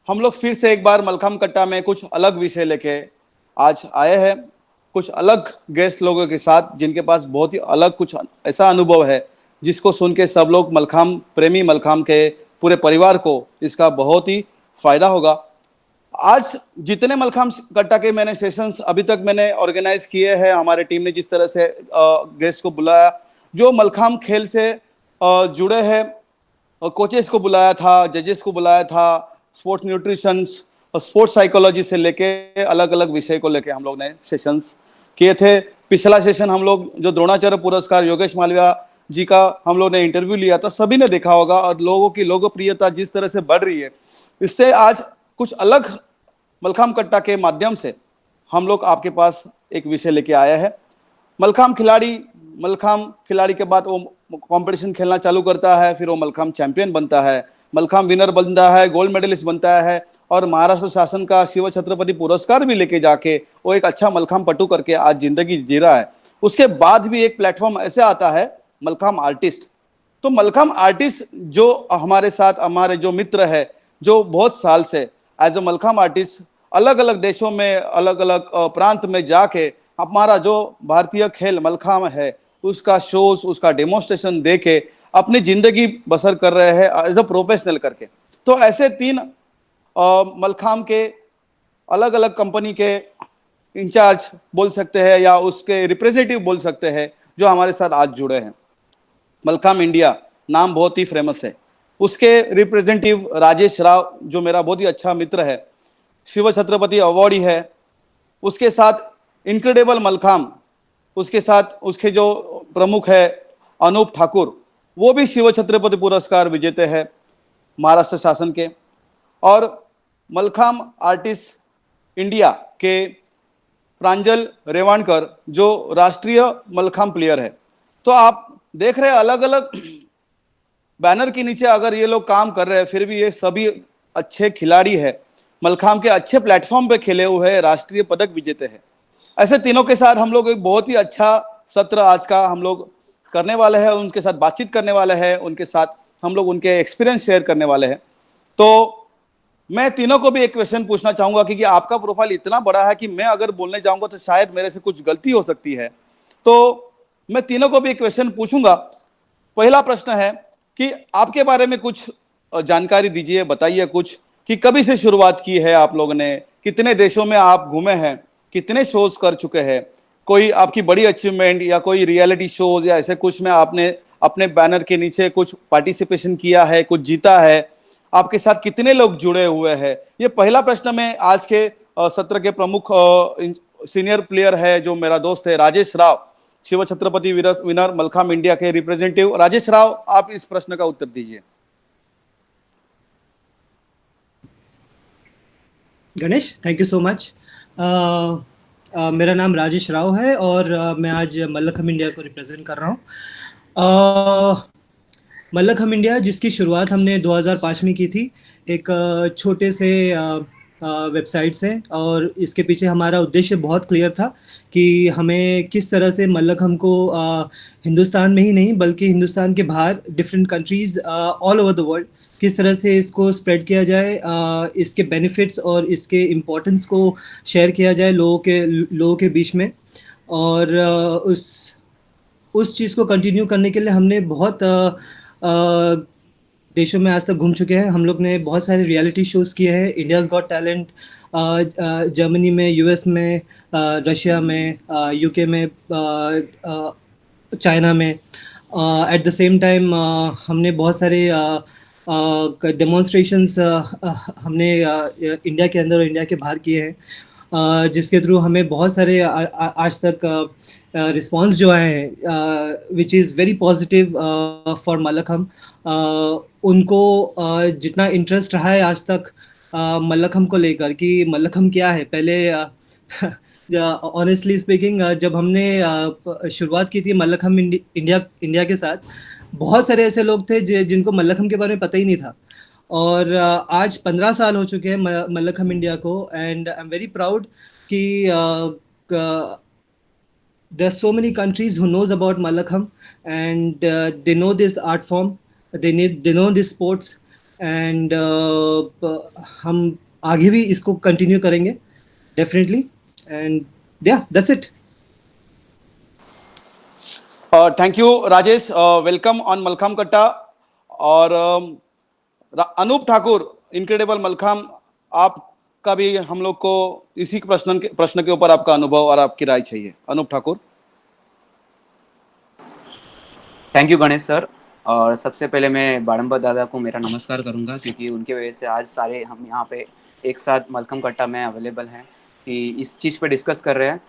हम लोग फिर से एक बार मलखम कट्टा में कुछ अलग विषय लेके आज आए हैं, कुछ अलग गेस्ट लोगों के साथ जिनके पास बहुत ही अलग कुछ ऐसा अनुभव है जिसको सुन के सब लोग मलखम प्रेमी, मलखम के पूरे परिवार को इसका बहुत ही फायदा होगा। आज जितने मलखम कट्टा के मैंने सेशंस अभी तक मैंने ऑर्गेनाइज किए हैं, हमारे टीम ने जिस तरह से गेस्ट को बुलाया, जो मलखम खेल से जुड़े हैं, कोचेस को बुलाया था, जजेस को बुलाया था, स्पोर्ट्स न्यूट्रिशन और स्पोर्ट्स साइकोलॉजी से लेके अलग अलग विषय को लेके हम लोग ने सेशंस किए थे। पिछला सेशन हम लोग जो द्रोणाचार्य पुरस्कार योगेश मालविया जी का हम लोग ने इंटरव्यू लिया था, सभी ने देखा होगा, और लोगों की लोकप्रियता जिस तरह से बढ़ रही है, इससे आज कुछ अलग मलखम कट्टा के माध्यम से हम लोग आपके पास एक विषय लेके आया है। मलखम खिलाड़ी के बाद वो कंपटीशन खेलना चालू करता है, फिर वो मलखम चैंपियन बनता है, मलखम विनर बनता है, गोल्ड मेडलिस्ट बनता है, और महाराष्ट्र शासन का शिव छत्रपति पुरस्कार भी लेके जाके वो एक अच्छा मलखम पटु करके आज जिंदगी जी रहा है। उसके बाद भी एक प्लेटफॉर्म ऐसे आता है मलखम आर्टिस्ट। तो मलखम आर्टिस्ट जो हमारे साथ, हमारे जो मित्र है, जो बहुत साल से एज ए मलखम आर्टिस्ट अलग अलग देशों में, अलग अलग प्रांत में जाके हमारा जो भारतीय खेल मलखम है उसका शोज, उसका डेमोन्स्ट्रेशन दे के अपनी जिंदगी बसर कर रहे हैं एज अ प्रोफेशनल करके। तो ऐसे तीन मलखम के अलग अलग कंपनी के इंचार्ज बोल सकते हैं या उसके रिप्रेजेंटेटिव बोल सकते हैं जो हमारे साथ आज जुड़े हैं। मलखम इंडिया नाम बहुत ही फेमस है, उसके रिप्रेजेंटेटिव राजेश राव जो मेरा बहुत ही अच्छा मित्र है, शिव छत्रपति अवार्डी है, उसके साथ इनक्रेडिबल मलखम, उसके साथ उसके जो प्रमुख है अनूप ठाकुर, वो भी शिव छत्रपति पुरस्कार विजेता है महाराष्ट्र शासन के, और मलखम आर्टिस्ट इंडिया के प्रांजल रेवाणकर जो राष्ट्रीय मलखम प्लेयर है। तो आप देख रहे हैं अलग अलग बैनर के नीचे अगर ये लोग काम कर रहे हैं, फिर भी ये सभी अच्छे खिलाड़ी है, मलखम के अच्छे प्लेटफॉर्म पे खेले हुए हैं, राष्ट्रीय पदक विजेते हैं। ऐसे तीनों के साथ हम लोग एक बहुत ही अच्छा सत्र आज का हम लोग करने वाले हैं, उनके साथ बातचीत करने वाले हैं, उनके साथ हम लोग उनके एक्सपीरियंस शेयर करने वाले हैं। तो मैं तीनों को भी एक क्वेश्चन पूछना चाहूंगा, क्योंकि आपका प्रोफाइल इतना बड़ा है कि मैं अगर बोलने जाऊंगा तो शायद मेरे से कुछ गलती हो सकती है। तो मैं तीनों को भी एक क्वेश्चन पूछूंगा। पहला प्रश्न है कि आपके बारे में कुछ जानकारी दीजिए, बताइए कुछ, कि कभी से शुरुआत की है आप लोगों ने, कितने देशों में आप घूमे हैं, कितने शोज कर चुके हैं, कोई आपकी बड़ी अचीवमेंट या कोई रियलिटी शोज या ऐसे कुछ में आपने अपने बैनर के नीचे कुछ पार्टिसिपेशन किया है, कुछ जीता है, आपके साथ कितने लोग जुड़े हुए हैं। ये पहला प्रश्न में आज के सत्र के प्रमुख सीनियर प्लेयर है जो मेरा दोस्त है राजेश राव, शिव छत्रपति विनर मलखम इंडिया के रिप्रेजेंटेटिव। राजेश राव, आप इस प्रश्न का उत्तर दीजिए। Ganesh, thank you so much. मेरा नाम राजेश राव है और मैं आज मल्लखम इंडिया को रिप्रेजेंट कर रहा हूँ। मल्लखम इंडिया जिसकी शुरुआत हमने 2005 में की थी, एक छोटे से वेबसाइट से, और इसके पीछे हमारा उद्देश्य बहुत क्लियर था कि हमें किस तरह से मल्लखम को हिंदुस्तान में ही नहीं बल्कि हिंदुस्तान के बाहर different countries all over the world किस तरह से इसको स्प्रेड किया जाए, इसके बेनिफिट्स और इसके इम्पोर्टेंस को शेयर किया जाए लोगों के बीच में। और उस चीज़ को कंटिन्यू करने के लिए हमने बहुत देशों में आज तक घूम चुके हैं। हम लोग ने बहुत सारे रियलिटी शोज़ किए हैं, इंडियाज़ गॉट टैलेंट, जर्मनी में, यूएस में, रशिया में, यूके में, चाइना में। एट द सेम टाइम हमने बहुत सारे डेमोन्स्ट्रेशंस हमने इंडिया के अंदर और इंडिया के बाहर किए हैं, जिसके थ्रू हमें बहुत सारे आज तक रिस्पांस जो आए हैं which is very positive for Mallakhamb. उनको जितना इंटरेस्ट रहा है आज तक मल्लखम को लेकर कि मल्लखम क्या है, पहले ऑनेस्टली स्पीकिंग जब हमने शुरुआत की थी मल्लखम इंडिया के साथ, बहुत सारे ऐसे लोग थे जिनको मल्लखम के बारे में पता ही नहीं था। और आज 15 साल हो चुके हैं मल्लखम इंडिया को, and I am very proud कि there are so many countries who knows about Mallakhamb, and they know this art form, they know this sports, and हम आगे भी इसको कंटिन्यू करेंगे डेफिनेटली एंड या that's it. Thank you Rajesh, welcome on mallakhamb कट्टा. और Anoop Thakur, incredible mallakhamb, आपका भी हम लोग को इसी प्रश्न के ऊपर आपका अनुभव और आपकी राय चाहिए. Anoop Thakur. Thank you Ganesh sir. और सबसे पहले मैं बाड़म्बा दादा को मेरा नमस्कार करूंगा, क्योंकि उनके वजह से आज सारे हम यहाँ पे एक साथ मलखम कट्टा में अवेलेबल हैं कि इस चीज़ पे डिस्कस कर रहे हैं.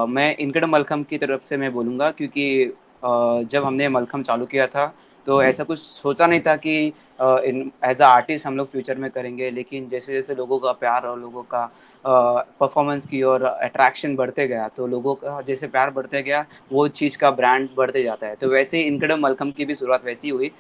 मैं इनकड़ मलखम की तरफ से मैं बोलूँगा, क्योंकि जब हमने मलखम चालू किया था तो ऐसा कुछ सोचा नहीं था कि एज अ आर्टिस्ट हम लोग फ्यूचर में करेंगे. लेकिन जैसे जैसे लोगों का प्यार और लोगों का परफॉर्मेंस की और अट्रैक्शन बढ़ते गया, तो लोगों का जैसे प्यार बढ़ते गया वो चीज़ का ब्रांड बढ़ते जाता है. तो वैसे ही इनकड़ मलखम की भी शुरुआत वैसी हुई.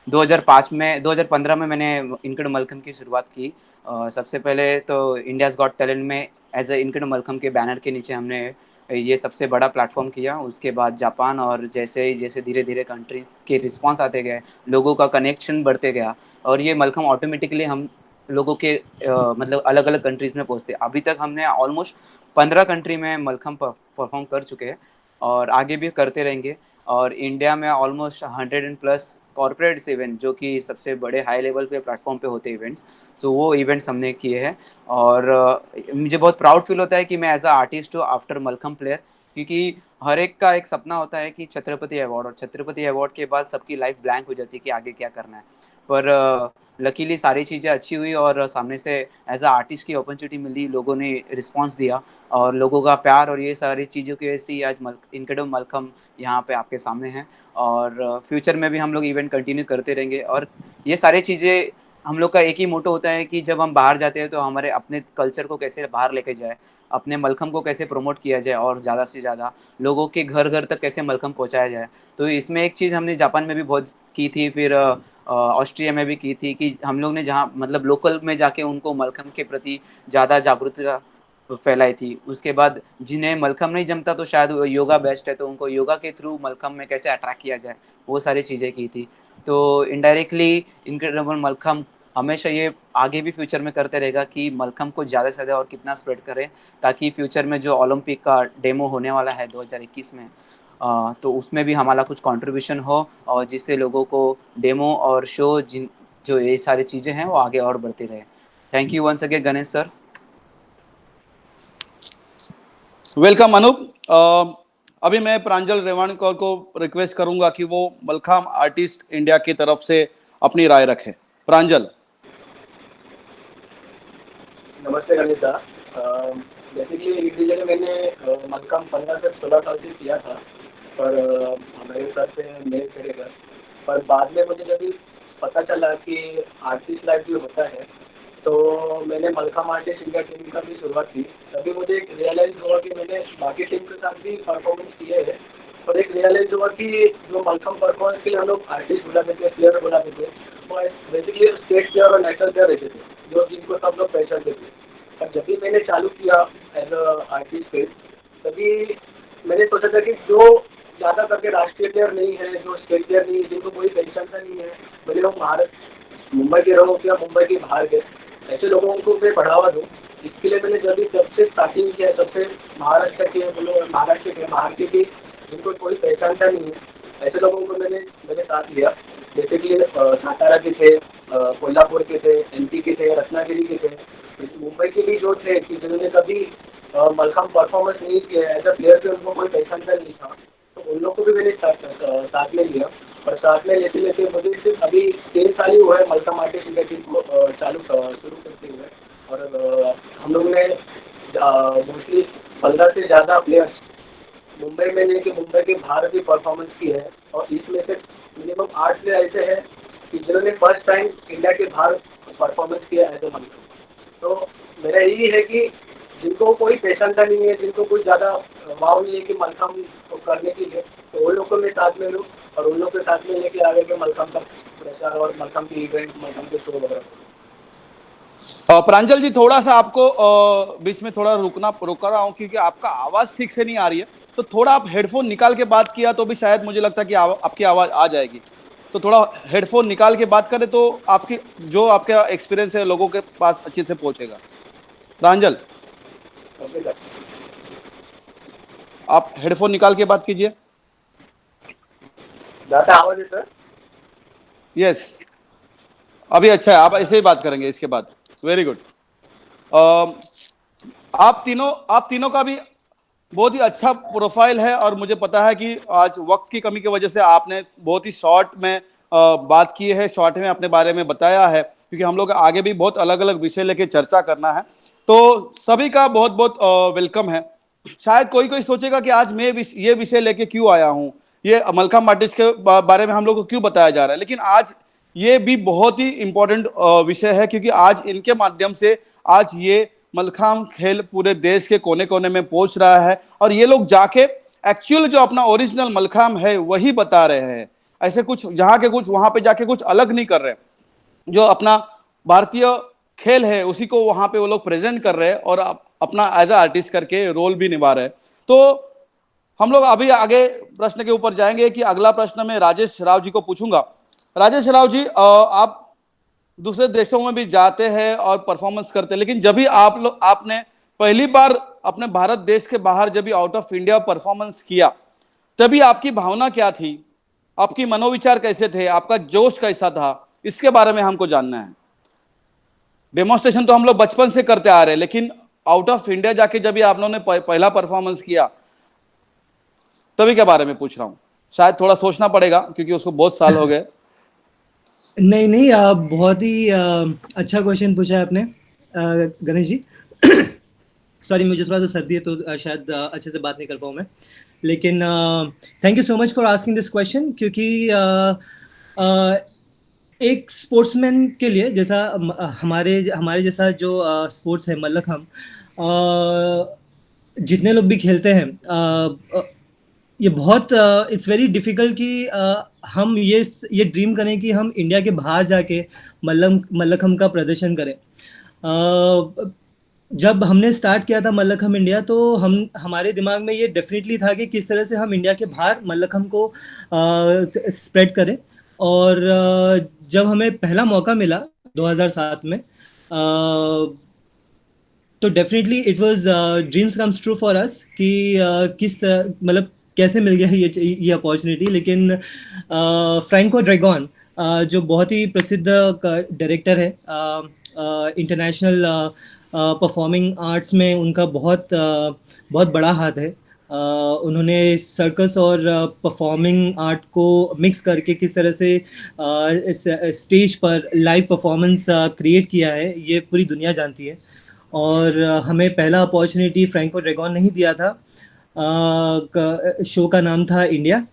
2015 में मैंने इनकड़ मलखम की शुरुआत की. सबसे पहले तो इंडियाज़ गॉट टैलेंट में एज अ इनकड़ मलखम के बैनर के नीचे हमने ये सबसे बड़ा प्लेटफॉर्म किया. उसके बाद जापान, और जैसे धीरे धीरे कंट्रीज के रिस्पांस आते गए, लोगों का कनेक्शन बढ़ते गया, और ये मलखम ऑटोमेटिकली हम लोगों के मतलब अलग अलग कंट्रीज में पहुँचते. अभी तक हमने ऑलमोस्ट 15 कंट्री में मलखम परफॉर्म कर चुके हैं और आगे भी करते रहेंगे. और इंडिया में ऑलमोस्ट 100+ कॉर्पोरेट्स इवेंट, जो कि सबसे बड़े हाई लेवल पे प्लेटफॉर्म पे होते इवेंट्स, तो वो इवेंट्स हमने किए हैं. और मुझे बहुत प्राउड फील होता है कि मैं एज अ आर्टिस्ट हूँ आफ्टर मलखम प्लेयर, क्योंकि हर एक का एक सपना होता है कि छत्रपति अवार्ड, और छत्रपति अवार्ड के बाद सबकी लाइफ ब्लैंक हो जाती है कि आगे क्या करना है. पर लकीली सारी चीज़ें अच्छी हुई और सामने से एज अ आर्टिस्ट की अपॉर्चुनिटी मिली, लोगों ने रिस्पांस दिया, और लोगों का प्यार और ये सारी चीज़ों की वजह से ही आज इनकड़म मलखम यहाँ पे आपके सामने हैं. और फ्यूचर में भी हम लोग इवेंट कंटिन्यू करते रहेंगे. और ये सारी चीज़ें हम लोग का एक ही मोटो होता है कि जब हम बाहर जाते हैं तो हमारे अपने कल्चर को कैसे बाहर लेके जाए, अपने मलखम को कैसे प्रमोट किया जाए, और ज़्यादा से ज़्यादा लोगों के घर घर तक कैसे मलखम पहुँचाया जाए. तो इसमें एक चीज़ हमने जापान में भी बहुत की थी, फिर ऑस्ट्रिया में भी की थी, कि हम लोग ने जहाँ मतलब लोकल में जाके उनको मलखम के प्रति ज़्यादा जागरूकता फैलाई थी. उसके बाद जिन्हें मलखम नहीं जमता तो शायद वो योगा बेस्ट है, तो उनको योगा के थ्रू मलखम में कैसे अट्रैक्ट किया जाए, वो सारी चीज़ें की थी. तो इनडायरेक्टली इनक्रेडिबल मलखम हमेशा ये आगे भी फ्यूचर में करते रहेगा कि मलखम को ज़्यादा से ज़्यादा और कितना स्प्रेड करें, ताकि फ्यूचर में जो ओलंपिक का डेमो होने वाला है 2021 में, तो उसमें भी हमारा कुछ कंट्रीब्यूशन हो, और जिससे लोगों को डेमो और शो जो ये सारी चीज़ें हैं वो आगे और बढ़ती रहे. Thank you once again Ganesh sir. Welcome Anoop. अभी मैं प्रांजल रेवाणकर को रिक्वेस्ट करूंगा कि वो मलखाम आर्टिस्ट इंडिया की तरफ से अपनी राय रखे. प्रांजल. नमस्ते गणेश दा. बेसिकली एक जगह मैंने मलखम 15 से 16 साल से किया था, पर मेरे सर से मेल करेगा. पर बाद में मुझे जब पता चला कि आर्टिस्ट लाइफ भी होता है, तो मैंने मलखम आर्टिस्ट इंडिया टीम का भी शुरुआत की. तभी मुझे एक रियलाइज़ हुआ कि मैंने बाकी टीम के साथ भी परफॉर्मेंस किए हैं, और एक रियलाइज़ हुआ कि जो मलखम परफॉर्मेंस के लिए हम लोग आर्टिस्ट बुलाते थे, प्लेयर बुलाते थे, वो बेसिकली स्टेट प्लेयर और नेशनल प्लेयर रहते थे, जो जिनको सब लोग पहचानते थे. और जब भी मैंने चालू किया एज अ आर्टिस्ट पे, तभी मैंने सोचा था कि जो ज़्यादा करके राष्ट्रीय प्लेयर नहीं है, जो स्टेट प्लेयर नहीं है, जिनको कोई पहचानता नहीं है, भले लोग भारत मुंबई के रहो या मुंबई के बाहर के, ऐसे लोगों को मैं बढ़ावा दूँ. इसके लिए मैंने जब से स्टार्टिंग किया, सबसे महाराष्ट्र के महाराष्ट्र के बाहर के भी जिनको कोई पहचानता नहीं है, ऐसे लोगों को मैंने मेरे साथ लिया. जैसे कि सातारा के थे, कोल्हापुर के थे, MP के थे, रत्नागिरी के थे, मुंबई के भी जो थे कि जिन्होंने कभी मलखम परफॉर्मेंस नहीं किया एज अ प्लेयर पे, उनको कोई पहचानता नहीं था, तो उन लोग को भी मैंने साथ में लिया. और साथ में लेते लेते मुझे सिर्फ अभी 3 साल ही हुआ है मलखम आर्टिस्ट इंडिया टीम को शुरू करते हुए. और हम लोग ने मोस्टली 15 से ज़्यादा प्लेयर्स मुंबई में लेके मुंबई के बाहर भी परफॉर्मेंस की है. और इसमें से मिनिमम 8 प्लेयर ऐसे हैं कि जिन्होंने फर्स्ट टाइम इंडिया के बाहर परफॉर्मेंस किया एज अ मलखम. तो मेरा यही है कि जिनको कोई पहचानता नहीं है, जिनको कोई ज़्यादा वाव नहीं है कि मलखम को करने के लिए, तो उन लोग को मैं साथ में लूँ और उन लोग के साथ में लेके आगे के मलखम का प्रचार और मलखम की इवेंट, मलखम के शो वगैरह. प्रांजल जी, थोड़ा सा आपको बीच में थोड़ा रोका रहा हूं क्योंकि आपका आवाज ठीक से नहीं आ रही है. तो थोड़ा आप हेडफोन निकाल के बात किया तो भी शायद मुझे लगता है कि आपकी आवाज आ जाएगी. तो थोड़ा हेडफोन निकाल के बात करें तो आपकी जो आपका एक्सपीरियंस है लोगों के पास अच्छे से पहुंचेगा। प्रांजल, ओके सर। आप हेडफोन निकाल के बात कीजिए। दादा आवाज है सर? यस, अभी अच्छा है, आप ऐसे ही बात करेंगे इसके बाद। Very good. आप तीनों का भी बहुत ही अच्छा प्रोफाइल है और मुझे पता है कि आज वक्त की कमी की वजह से आपने बहुत ही शॉर्ट में बात की है, शॉर्ट में अपने बारे में बताया है, क्योंकि हम लोग आगे भी बहुत अलग अलग विषय लेके चर्चा करना है। तो सभी का बहुत बहुत वेलकम है। शायद कोई कोई सोचेगा कि आज मैं ये विषय लेके क्यों आया हूँ, ये मलखम आर्टिस्ट के बारे में हम लोग को क्यों बताया जा रहा है, लेकिन आज ये भी बहुत ही इंपॉर्टेंट विषय है, क्योंकि आज इनके माध्यम से आज ये मलखाम खेल पूरे देश के कोने कोने में पहुंच रहा है और ये लोग जाके एक्चुअल जो अपना ओरिजिनल मलखाम है वही बता रहे हैं। ऐसे कुछ जहां के कुछ वहां पे जाके कुछ अलग नहीं कर रहे, जो अपना भारतीय खेल है उसी को वहां पे वो लोग प्रेजेंट कर रहे हैं और अपना एज अ आर्टिस्ट करके रोल भी निभा रहे हैं। तो हम लोग अभी आगे प्रश्न के ऊपर जाएंगे कि अगला प्रश्न मैं राजेश राव जी को पूछूंगा। राजेश राव जी, आप दूसरे देशों में भी जाते हैं और परफॉर्मेंस करते हैं, लेकिन जब भी आपने पहली बार अपने भारत देश के बाहर जब भी आउट ऑफ इंडिया परफॉर्मेंस किया, तभी आपकी भावना क्या थी, आपकी मनोविचार कैसे थे, आपका जोश कैसा था, इसके बारे में हमको जानना है। डेमोन्स्ट्रेशन तो हम लोग बचपन से करते आ रहे हैं, लेकिन आउट ऑफ इंडिया जाके जब भी आप लोगों ने पहला परफॉर्मेंस किया तभी के बारे में पूछ रहा हूं। शायद थोड़ा सोचना पड़ेगा क्योंकि उसको बहुत साल हो गए। नहीं नहीं, बहुत ही अच्छा क्वेश्चन पूछा है आपने गणेश जी। सॉरी, मुझे थोड़ा सा सर्दी है तो शायद अच्छे से बात नहीं कर पाऊँ मैं, लेकिन thank you so much for asking this question, क्योंकि एक स्पोर्ट्समैन के लिए जैसा हमारे हमारे जैसा जो स्पोर्ट्स है मल्लखम, जितने लोग भी खेलते हैं, ये बहुत इट्स वेरी डिफिकल्ट कि हम ये ड्रीम करें कि हम इंडिया के बाहर जाके मल्लखम का प्रदर्शन करें। जब हमने स्टार्ट किया था मल्लखम इंडिया, तो हम हमारे दिमाग में ये डेफिनेटली था कि किस तरह से हम इंडिया के बाहर मल्लखम को स्प्रेड करें। और जब हमें पहला मौका मिला 2007 में, तो definitely it was dreams comes true for us कि मतलब कैसे मिल गया ये अपॉर्चुनिटी। लेकिन फ्रैंको ड्रैगन, जो बहुत ही प्रसिद्ध डायरेक्टर है, इंटरनेशनल परफॉर्मिंग आर्ट्स में उनका बहुत बड़ा हाथ है। उन्होंने सर्कस और परफॉर्मिंग आर्ट को मिक्स करके किस तरह से इस स्टेज पर लाइव परफॉर्मेंस क्रिएट किया है, ये पूरी दुनिया जानती है। और हमें पहला अपॉर्चुनिटी फ्रैंको ड्रैगन ने ही दिया था। शो का नाम था इंडिया।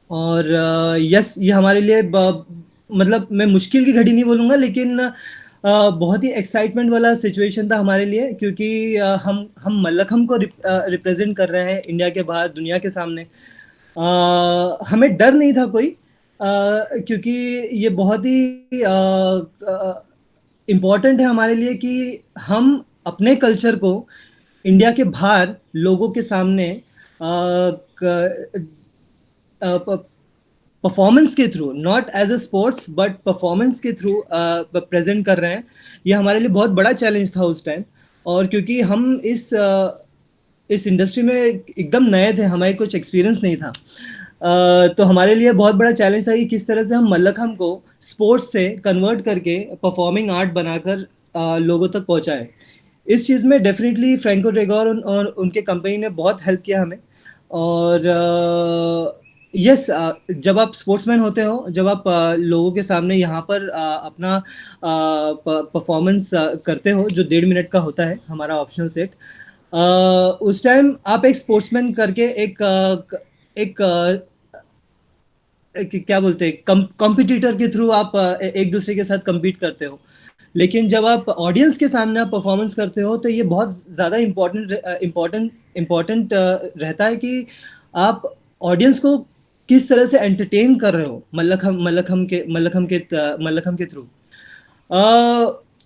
और यस, ये हमारे लिए मतलब मैं मुश्किल की घड़ी नहीं बोलूँगा, लेकिन बहुत ही एक्साइटमेंट वाला सिचुएशन था हमारे लिए, क्योंकि हम मल्लखम को रिप्रेजेंट कर रहे हैं इंडिया के बाहर दुनिया के सामने। हमें डर नहीं था कोई, क्योंकि ये बहुत ही इम्पॉर्टेंट है हमारे लिए कि हम अपने कल्चर को इंडिया के बाहर लोगों के सामने परफॉर्मेंस के through, not as a sports but performance के थ्रू प्रेजेंट कर रहे हैं। ये हमारे लिए बहुत बड़ा चैलेंज था उस टाइम। और क्योंकि हम इस इंडस्ट्री में एकदम नए थे, हमारे कुछ एक्सपीरियंस नहीं था, तो हमारे लिए बहुत बड़ा चैलेंज था कि किस तरह से हम मल्लखम को स्पोर्ट्स से कन्वर्ट करके परफॉर्मिंग आर्ट बनाकर लोगों तक पहुंचाएं। इस चीज़ में डेफिनेटली फ्रैंको ड्रैगन और उनके कंपनी ने बहुत हेल्प किया हमें। और यस, जब आप स्पोर्ट्समैन होते हो, जब आप लोगों के सामने यहाँ पर अपना परफॉर्मेंस करते हो, जो 1.5 मिनट का होता है हमारा ऑप्शनल सेट, उस टाइम आप एक स्पोर्ट्समैन करके एक क्या बोलते हैं, कॉम्पिटिटर के थ्रू आप एक दूसरे के साथ कम्पीट करते हो। लेकिन जब आप ऑडियंस के सामने आप परफॉर्मेंस करते हो, तो ये बहुत ज़्यादा इम्पोर्टेंट रहता है कि आप ऑडियंस को किस तरह से एंटरटेन कर रहे हो मल्लखम के थ्रू।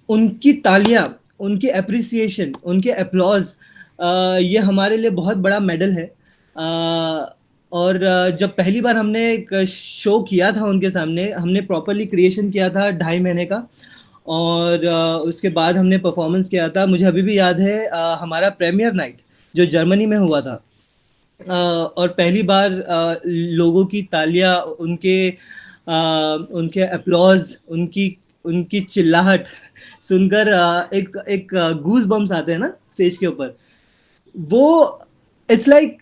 उनकी तालियां, उनकी अप्रिसिएशन, उनके अप्लॉज, ये हमारे लिए बहुत बड़ा मेडल है। और जब पहली बार हमने एक शो किया था उनके सामने, हमने प्रॉपरली क्रिएशन किया था 2.5 महीने का। और उसके बाद हमने परफॉर्मेंस किया था। मुझे अभी भी याद है हमारा प्रीमियर नाइट जो जर्मनी में हुआ था। और पहली बार लोगों की तालियां, उनके अप्लॉज, उनकी उनकी चिल्लाहट सुनकर एक एक गूज बम्स आते हैं ना स्टेज के ऊपर। वो it's like,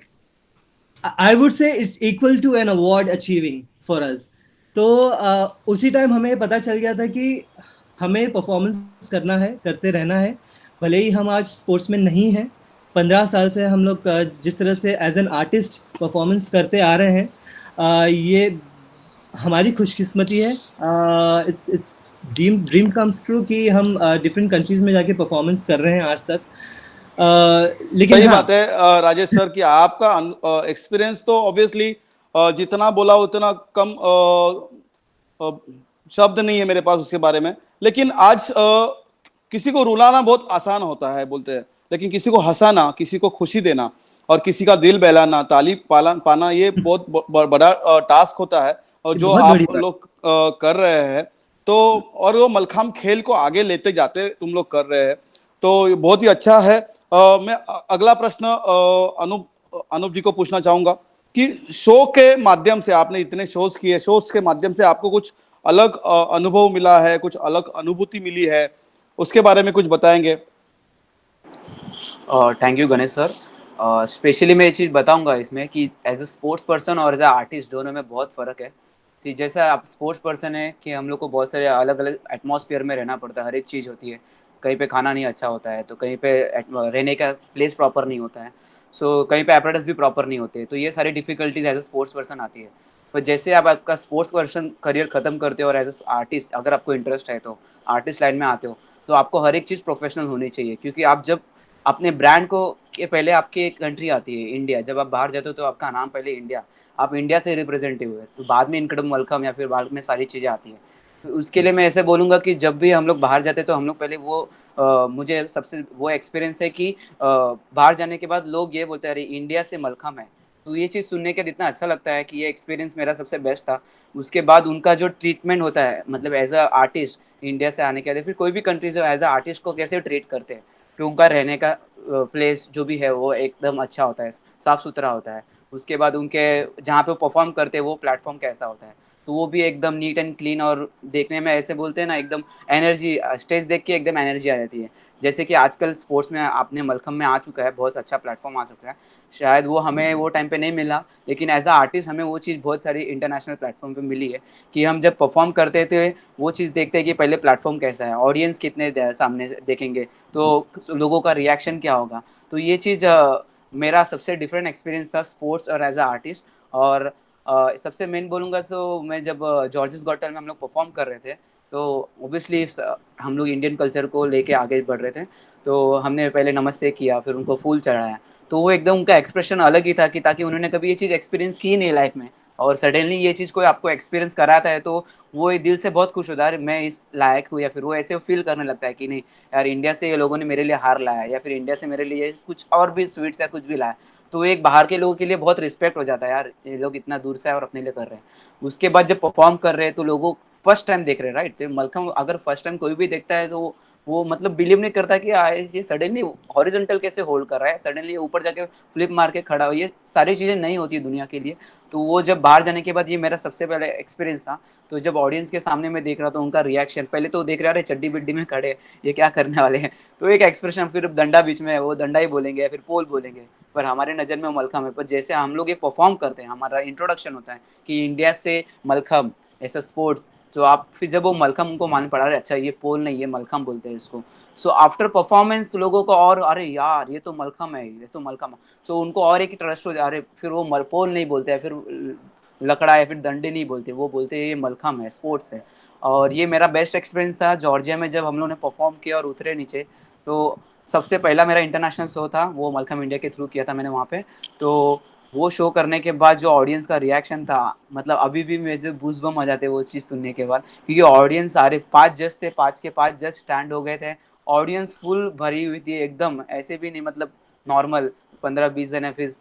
I would say it's equal to an award achieving for us. तो उसी टाइम हमें पता चल गया था कि हमें परफॉर्मेंस करना है, करते रहना है। भले ही हम आज स्पोर्ट्समैन नहीं हैं, 15 साल से हम लोग जिस तरह से एज एन आर्टिस्ट परफॉर्मेंस करते आ रहे हैं, ये हमारी खुशकिस्मती है। It's dream dream comes true कि हम डिफरेंट कंट्रीज में जाके परफॉर्मेंस कर रहे हैं आज तक। लेकिन सही हाँ, बात है राजेश सर कि आपका एक्सपीरियंस तो ऑब्वियसली जितना बोला उतना कम अ, शब्द नहीं है मेरे पास उसके बारे में। लेकिन आज किसी को रुलाना बहुत आसान होता है बोलते हैं, लेकिन किसी को हंसाना, किसी को खुशी देना और किसी का दिल बहलाना, ताली पाना ये बहुत बड़ा टास्क होता है। और ये जो बहुत आप बड़ी बात। लोग कर रहे हैं, तो और वो मलखाम खेल को आगे लेते जाते तुम लोग कर रहे हैं, तो ये बहुत ही अच्छा है। मैं अगला प्रश्न अनूप जी को पूछना चाहूंगा कि शो के माध्यम से आपने इतने शोज किए, शोज के माध्यम से आपको कुछ अलग अनुभव मिला है, कुछ अलग अनुभूति मिली है, उसके बारे में कुछ बताएंगे? Thank you Ganesh sir. Specially मैं ये चीज़ बताऊंगा इसमें कि एज अ स्पोर्ट्स पर्सन और एज अ आर्टिस्ट दोनों में बहुत फ़र्क है। कि जैसा आप स्पोर्ट्स पर्सन है कि हम लोग को बहुत सारे अलग अलग एटमॉस्फेयर में रहना पड़ता है, हर एक चीज़ होती है। कहीं पे खाना नहीं अच्छा होता है, तो कहीं पे रहने का प्लेस प्रॉपर नहीं होता है। सो कहीं पे apparatus भी प्रॉपर नहीं होते, तो ये सारी difficulties as a sports person आती है। पर जैसे आप आपका स्पोर्ट्स पर्सन करियर खत्म करते हो और एज अ आर्टिस्ट अगर आपको इंटरेस्ट है तो आर्टिस्ट लाइन में आते हो, तो आपको हर एक चीज़ प्रोफेशनल होनी चाहिए। क्योंकि आप जब अपने ब्रांड को, के पहले आपकी एक कंट्री आती है इंडिया, जब आप बाहर जाते हो तो आपका नाम पहले इंडिया, आप इंडिया से रिप्रेजेंटेटिव हुए, तो बाद में इनकदम वेलकम या फिर बाद में सारी चीज़ें आती हैं। तो उसके लिए मैं ऐसे बोलूँगा कि जब भी हम लोग बाहर जाते हैं तो हम लोग पहले वो मुझे सबसे वो एक्सपीरियंस है कि बाहर जाने के बाद लोग ये बोलते हैं अरे इंडिया से मलखम है। तो ये चीज़ सुनने के बाद इतना अच्छा लगता है कि ये एक्सपीरियंस मेरा सबसे बेस्ट था। उसके बाद उनका जो ट्रीटमेंट होता है, मतलब एज़ अ आर्टिस्ट इंडिया से आने के बाद या फिर कोई भी कंट्री से एज़ अ आर्टिस्ट को कैसे ट्रीट करते हैं। फिर उनका रहने का प्लेस जो भी है वो एकदम अच्छा होता है, साफ-सुथरा होता है। उसके बाद उनके जहाँ पे वो परफ़ॉर्म करते हैं वो प्लेटफ़ॉर्म कैसा होता है। तो वो भी एकदम नीट एंड क्लीन और देखने में ऐसे बोलते हैं ना एकदम एनर्जी, स्टेज देख के एकदम एनर्जी आ जाती है। जैसे कि आजकल स्पोर्ट्स में आपने मलखम्ब में आ चुका है, बहुत अच्छा प्लेटफ़ॉर्म आ चुका है। शायद वो हमें वो टाइम पे नहीं मिला, लेकिन एज़ अ आर्टिस्ट हमें वो चीज़ बहुत सारी इंटरनेशनल प्लेटफ़ॉर्म पे मिली है कि हम जब परफ़ॉर्म करते थे, वो चीज़ देखते हैं कि पहले प्लेटफ़ॉर्म कैसा है, ऑडियंस कितने सामने से देखेंगे, तो लोगों का रिएक्शन क्या होगा। तो ये चीज़ मेरा सबसे डिफरेंट एक्सपीरियंस था स्पोर्ट्स और एज़ अ आर्टिस्ट। और सबसे मेन बोलूँगा तो मैं जब जॉर्जिस गॉट टैलेंट में हम लोग परफ़ॉर्म कर रहे थे, तो ऑब्वियसली हम लोग इंडियन कल्चर को लेके आगे बढ़ रहे थे। तो हमने पहले नमस्ते किया, फिर उनको फूल चढ़ाया। तो वो एकदम उनका एक्सप्रेशन अलग ही था कि ताकि उन्होंने कभी ये चीज़ एक्सपीरियंस की ही नहीं लाइफ़ में, और सडनली ये चीज़ कोई आपको एक्सपीरियंस कराता है, तो वो दिल से बहुत खुश होता है, अरे मैं इस लायक हूँ, या फिर वो ऐसे फ़ील करने लगता है कि नहीं यार, इंडिया से ये लोगों ने मेरे लिए हार लाया, या फिर इंडिया से मेरे लिए कुछ और भी स्वीट्स या कुछ भी लाया। तो एक बाहर के लोगों के लिए बहुत रिस्पेक्ट हो जाता है, यार ये लोग इतना दूर से आए और अपने लिए कर रहे हैं। उसके बाद जब परफ़ॉर्म कर रहे हैं तो लोगों फर्स्ट टाइम देख रहे हैं, राइट? तो मलखम अगर फर्स्ट टाइम कोई भी देखता है तो वो मतलब बिलीव नहीं करता कि ये सडनली हॉरिजॉन्टल कैसे होल्ड कर रहा है, सडनली ऊपर जाके फ्लिप मार के खड़ा हो, ये सारी चीज़ें नहीं होती है दुनिया के लिए। तो वो जब बाहर जाने के बाद ये मेरा सबसे पहले एक्सपीरियंस था। तो जब ऑडियंस के सामने मैं देख रहा था उनका रिएक्शन, पहले तो देख रहे अरे चड्डी-बिड्डी में खड़े हैं, ये क्या करने वाले हैं? तो एक एक्सप्रेशन, फिर डंडा बीच में है, वो डंडा ही बोलेंगे या फिर पोल बोलेंगे, पर हमारे नज़र में वो मलखम है। पर जैसे हम लोग ये परफ़ॉर्म करते हैं, हमारा इंट्रोडक्शन होता है कि इंडिया से मलखम, ऐसा स्पोर्ट्स, तो आप फिर जब वो मलखम उनको मालूम पड़ा, अरे अच्छा ये पोल नहीं, ये मलखम बोलते हैं इसको। सो आफ्टर परफॉर्मेंस लोगों को और अरे यार ये तो मलखम है, ये तो मलखम है। सो उनको और एक ट्रस्ट हो जा, अरे फिर वो पोल नहीं बोलते हैं, फिर लकड़ा या फिर डंडे नहीं बोलते, वो बोलते हैं ये मलखम है, स्पोर्ट्स है। और ये मेरा बेस्ट एक्सपीरियंस था जॉर्जिया में, जब हम लोगों ने परफॉर्म किया और उतरे नीचे। तो सबसे पहला मेरा इंटरनेशनल शो था, वो मलखम इंडिया के थ्रू किया था मैंने वहाँ पे। तो वो शो करने के बाद जो ऑडियंस का रिएक्शन था, मतलब अभी भी मुझे गूज़बम्प आ जाते हैं वो चीज़ सुनने के बाद, क्योंकि ऑडियंस सारे 5 जज थे, 5 के 5 जज स्टैंड हो गए थे। ऑडियंस फुल भरी हुई थी एकदम, ऐसे भी नहीं मतलब नॉर्मल 15-20 जन है, फिर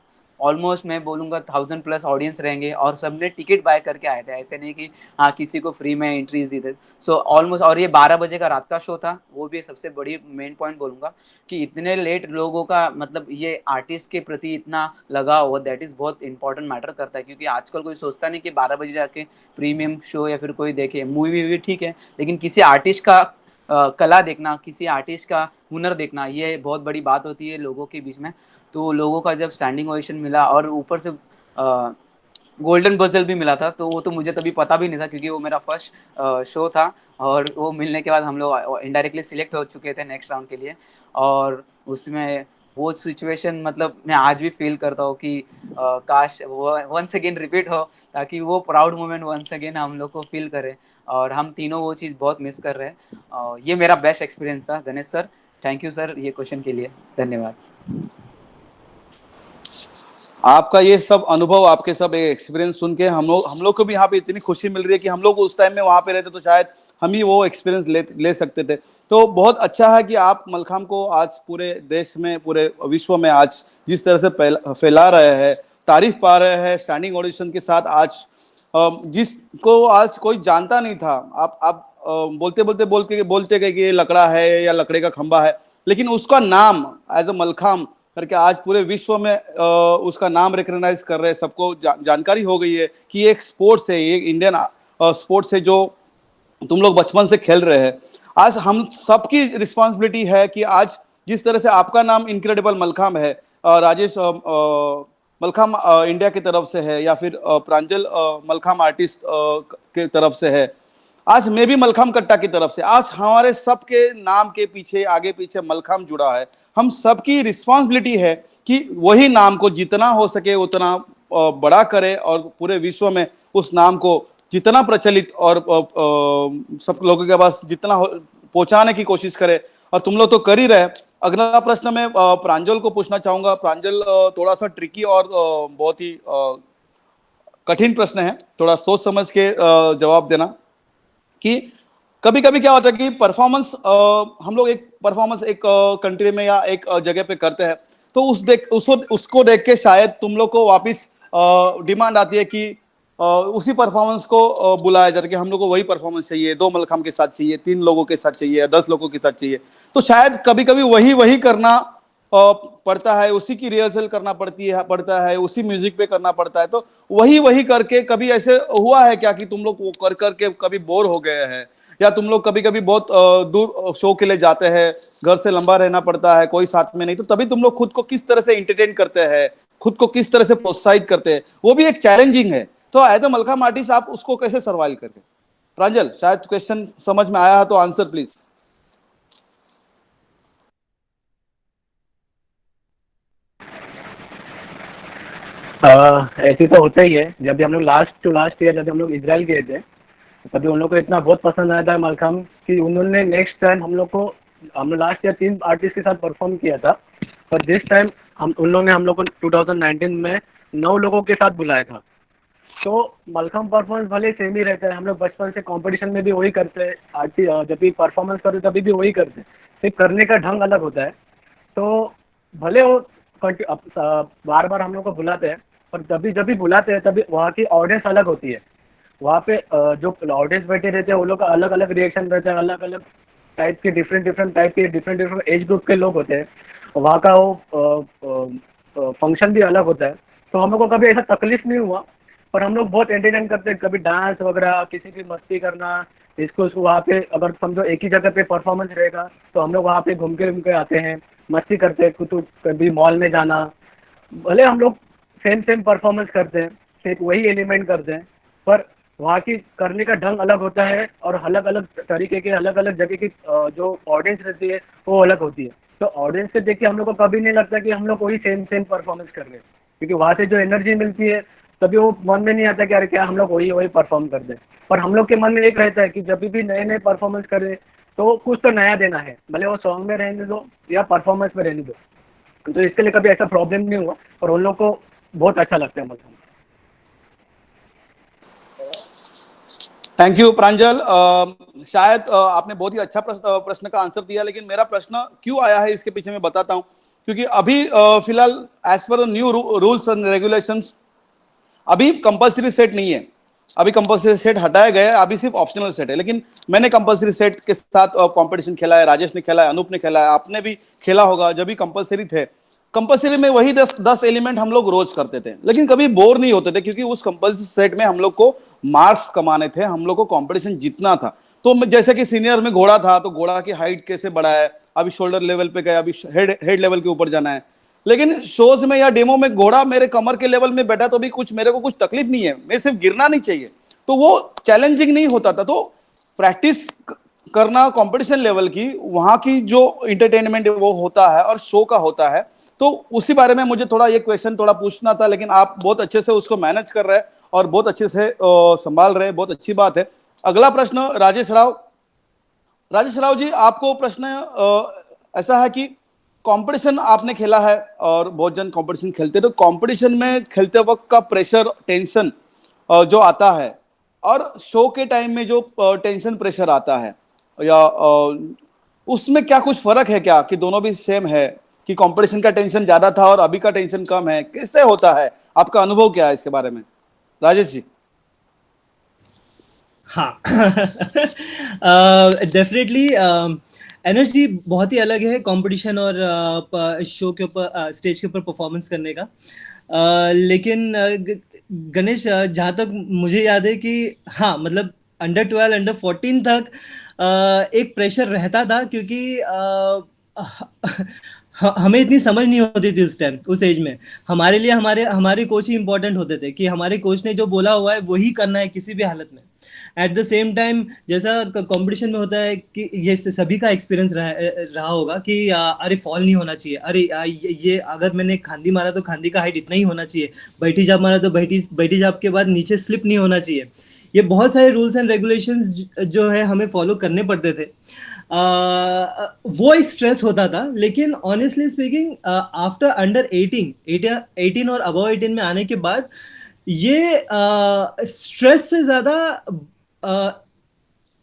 ऑलमोस्ट मैं बोलूँगा 1000+ ऑडियंस रहेंगे और सबने टिकट बाय करके आए थे, ऐसे नहीं कि हाँ किसी को फ्री में एंट्रीज दी थे। सो ऑलमोस्ट, और ये 12 बजे का रात का शो था, वो भी सबसे बड़ी मेन पॉइंट बोलूँगा कि इतने लेट लोगों का मतलब ये आर्टिस्ट के प्रति इतना लगाव हो, दैट इज़ बहुत इंपॉर्टेंट मैटर करता है, क्योंकि आजकल कोई सोचता नहीं कि 12 बजे जाके प्रीमियम शो या फिर कोई देखे। मूवी भी ठीक है, लेकिन किसी आर्टिस्ट का कला देखना, किसी आर्टिस्ट का हुनर देखना, ये बहुत बड़ी बात होती है लोगों के बीच में। तो लोगों का जब स्टैंडिंग ओवेशन मिला और ऊपर से गोल्डन बजल भी मिला था, तो वो तो मुझे तभी पता भी नहीं था, क्योंकि वो मेरा फर्स्ट शो था। और वो मिलने के बाद हम लोग इनडायरेक्टली सिलेक्ट हो चुके थे नेक्स्ट राउंड के लिए। और उसमें वो सिचुएशन मतलब मैं आज भी फील करता हूँ कि काश वो वंस अगेन रिपीट हो, ताकि वो प्राउड मोमेंट वंस अगेन हम लोग को फील करें। और हम तीनों वो चीज़ बहुत मिस कर रहे हैं। ये मेरा बेस्ट एक्सपीरियंस था। Ganesh sir, thank you sir ये क्वेश्चन के लिए, धन्यवाद। आपका ये सब अनुभव, आपके सब एक्सपीरियंस सुन के हम लोग को भी यहाँ पे इतनी खुशी मिल रही है कि हम लोग उस टाइम में वहाँ पे रहते तो शायद हम ही वो एक्सपीरियंस ले सकते थे। तो बहुत अच्छा है कि आप मलखाम को आज पूरे देश में, पूरे विश्व में आज जिस तरह से फैला रहे हैं, तारीफ पा रहे हैं स्टैंडिंग ऑडिशन के साथ। आज जिसको आज कोई जानता नहीं था, आप बोलते गए कि ये लकड़ा है या लकड़े का खंबा है, लेकिन उसका नाम एज अ मलखाम करके आज पूरे विश्व में उसका नाम रिकॉग्नाइज कर रहे हैं। सबको जानकारी हो गई है कि एक स्पोर्ट्स है, ये इंडियन स्पोर्ट्स है जो तुम लोग बचपन से खेल रहे हैं। आज हम सबकी रिस्पॉन्सिबिलिटी है कि आज जिस तरह से आपका नाम इनक्रेडिबल मलखाम है, राजेश मलखाम इंडिया की तरफ से है, या फिर प्रांजल मलखाम आर्टिस्ट के तरफ से है, आज मैं भी मलखाम कट्टा की तरफ से, आज हमारे सबके नाम के पीछे आगे पीछे मलखाम जुड़ा है। हम सबकी रिस्पॉन्सिबिलिटी है कि वही नाम को जितना हो सके उतना बड़ा करे और पूरे विश्व में उस नाम को जितना प्रचलित और सब लोगों के पास जितना पहुंचाने की कोशिश करे। और तुम लोग तो कर ही रहे। अगला प्रश्न मैं प्रांजल को पूछना चाहूंगा। प्रांजल, थोड़ा सा ट्रिकी और बहुत ही कठिन प्रश्न है, थोड़ा सोच समझ के जवाब देना। कि कभी कभी क्या होता है कि परफॉर्मेंस, हम लोग एक परफॉर्मेंस एक कंट्री में या एक जगह पे करते हैं, तो उसको देख के शायद तुम लोग को वापस डिमांड आती है कि उसी परफॉर्मेंस को बुलाया जाता है कि हम लोग को वही परफॉर्मेंस चाहिए, 2 मलखाम के साथ चाहिए, 3 लोगों के साथ चाहिए या 10 लोगों के साथ चाहिए। तो शायद कभी कभी वही करना पड़ता है, उसी की रिहर्सल करना पड़ता है, उसी म्यूजिक पे करना पड़ता है। तो वही करके कभी ऐसे हुआ है क्या कि तुम लोग वो कर करके कभी बोर हो गए हैं, या तुम लोग कभी कभी बहुत दूर शो के लिए जाते हैं, घर से लंबा रहना पड़ता है, कोई साथ में नहीं, तो तभी तुम लोग खुद को किस तरह से एंटरटेन करते हैं, खुद को किस तरह से प्रोत्साहित करते हैं? वो भी एक चैलेंजिंग है। तो एज अ मलखाम आर्टिस्ट आप उसको कैसे सर्वाइव करते? प्रांजल, शायद क्वेश्चन समझ में आया है तो आंसर प्लीज। ऐसे तो होता ही है। जब भी हम लोग लास्ट ईयर जब हम लोग इजराइल गए थे, तभी उन लोग को इतना बहुत पसंद आया था मलखाम कि उन्होंने नेक्स्ट टाइम हम लोग लास्ट ईयर 3 आर्टिस्ट के साथ परफॉर्म किया था, पर दिस टाइम उन लोगों ने हम लोग को 2019 में 9 लोगों के साथ बुलाया था। तो मलखाम परफॉर्मेंस भले सेम ही रहता है, हम लोग बचपन से कंपटीशन में भी वही करते हैं, जब भी परफॉर्मेंस करते तभी भी वही करते हैं, सिर्फ करने का ढंग अलग होता है। तो भले वो बार बार हम लोग को बुलाते हैं, पर जब भी बुलाते हैं तभी वहाँ की ऑडियंस अलग होती है। वहाँ पे जो ऑडियंस बैठे रहते हैं वो लोग का अलग अलग रिएक्शन रहता है, अलग अलग टाइप के डिफरेंट टाइप के डिफरेंट एज ग्रुप के लोग होते हैं। वहाँ का वो फंक्शन भी अलग होता है। तो हम लोग को कभी ऐसा तकलीफ नहीं हुआ, पर हम लोग बहुत एंटरटेन करते हैं, कभी डांस वगैरह, किसी की मस्ती करना, इसको उसको। वहाँ पे अगर समझो एक ही जगह पे परफॉर्मेंस रहेगा तो हम लोग वहाँ पे घूम के आते हैं, मस्ती करते हैं, कुछ कभी मॉल में जाना। भले हम लोग सेम परफॉर्मेंस करते हैं, सिर्फ वही एलिमेंट करते हैं, पर वहाँ की करने का ढंग अलग होता है और अलग अलग तरीके के अलग अलग जगह की जो ऑडियंस रहती है वो अलग होती है। तो ऑडियंस से देख के हम लोग को कभी नहीं लगता कि हम लोग वही सेम परफॉर्मेंस कर रहे हैं, क्योंकि वहाँ से जो एनर्जी मिलती है तभी वो मन में नहीं आता कि अरे क्या हम लोग वही परफॉर्म कर दें। पर हम लोग के मन में एक रहता है कि जब भी नए परफॉर्मेंस करें तो कुछ तो नया देना है, भले वो सॉन्ग में रहने दो या परफॉर्मेंस में रहने दो। तो इसके लिए कभी ऐसा प्रॉब्लम नहीं हुआ और उन लोग को बहुत अच्छा लगता है मतलब। थैंक यू प्रांजल। शायद आपने बहुत ही अच्छा प्रश्न का आंसर दिया, लेकिन मेरा प्रश्न क्यों आया है इसके पीछे मैं बताता हूं। क्योंकि अभी फिलहाल as per new rules and regulations अभी कंपल्सरी सेट नहीं है, अभी कंपल्सरी सेट हटाया गया है, अभी सिर्फ ऑप्शनल सेट है। लेकिन मैंने कंपल्सरी सेट के साथ कंपटीशन खेला है, राजेश ने खेला है, अनूप ने खेला है, आपने भी खेला होगा। जब भी कंपल्सरी थे, कंपल्सरी में वही 10 एलिमेंट हम लोग रोज करते थे, लेकिन कभी बोर नहीं होते थे, क्योंकि उस कंपल्सरी सेट में हम लोग को मार्क्स कमाने थे, हम लोग को कंपटीशन जीतना था। तो जैसे कि सीनियर में घोड़ा था, तो घोड़ा की हाइट कैसे बढ़ाए, अभी शोल्डर लेवल पे गया, अभी हेड लेवल के ऊपर जाना है। लेकिन शोज में या डेमो में घोड़ा मेरे कमर के लेवल में बैठा तो भी कुछ मेरे को कुछ तकलीफ नहीं है, मैं सिर्फ गिरना नहीं चाहिए, तो वो चैलेंजिंग नहीं होता था। तो प्रैक्टिस करना कंपटीशन लेवल की, वहां की जो इंटरटेनमेंट वो होता है और शो का होता है, तो उसी बारे में मुझे थोड़ा ये क्वेश्चन थोड़ा पूछना था। लेकिन आप बहुत अच्छे से उसको मैनेज कर रहे हैं और बहुत अच्छे से संभाल रहे हैं, बहुत अच्छी बात है। अगला प्रश्न राजेश राव जी, आपको प्रश्न ऐसा है कि कंपटीशन आपने खेला है और बहुत जन कंपटीशन खेलते हैं, तो कंपटीशन में खेलते वक्त का प्रेशर, टेंशन जो आता है, और शो के टाइम में जो टेंशन प्रेशर आता है, या उसमें क्या कुछ फर्क है क्या, कि दोनों भी सेम है, कि कंपटीशन का टेंशन ज्यादा था और अभी का टेंशन कम है, कैसे होता है, आपका अनुभव क्या है इसके बारे में, राजेश जी? हाँ डेफिनेटली एनर्जी बहुत ही अलग है कंपटीशन और शो के ऊपर, स्टेज के ऊपर परफॉर्मेंस करने का। लेकिन गणेश, जहाँ तक मुझे याद है कि हाँ, मतलब अंडर 12, अंडर 14 तक एक प्रेशर रहता था, क्योंकि हमें इतनी समझ नहीं होती थी उस टाइम, उस एज में। हमारे लिए हमारे कोच ही इंपॉर्टेंट होते थे, कि हमारे कोच ने जो बोला हुआ है वही करना है किसी भी हालत में। एट द सेम टाइम, जैसा कंपटीशन में होता है कि ये सभी का एक्सपीरियंस रहा होगा कि अरे फॉल नहीं होना चाहिए, अरे ये अगर मैंने खांदी मारा तो खांदी का हाइट इतना ही होना चाहिए, बैठी जाप मारा तो बैठी जाप के बाद नीचे स्लिप नहीं होना चाहिए। ये बहुत सारे रूल्स एंड रेगुलेशंस जो है हमें फॉलो करने पड़ते थे। वो एक स्ट्रेस होता था। लेकिन ऑनेस्टली स्पीकिंग, आफ्टर अंडर 18 और अबव 18 में आने के बाद, ये स्ट्रेस से ज्यादा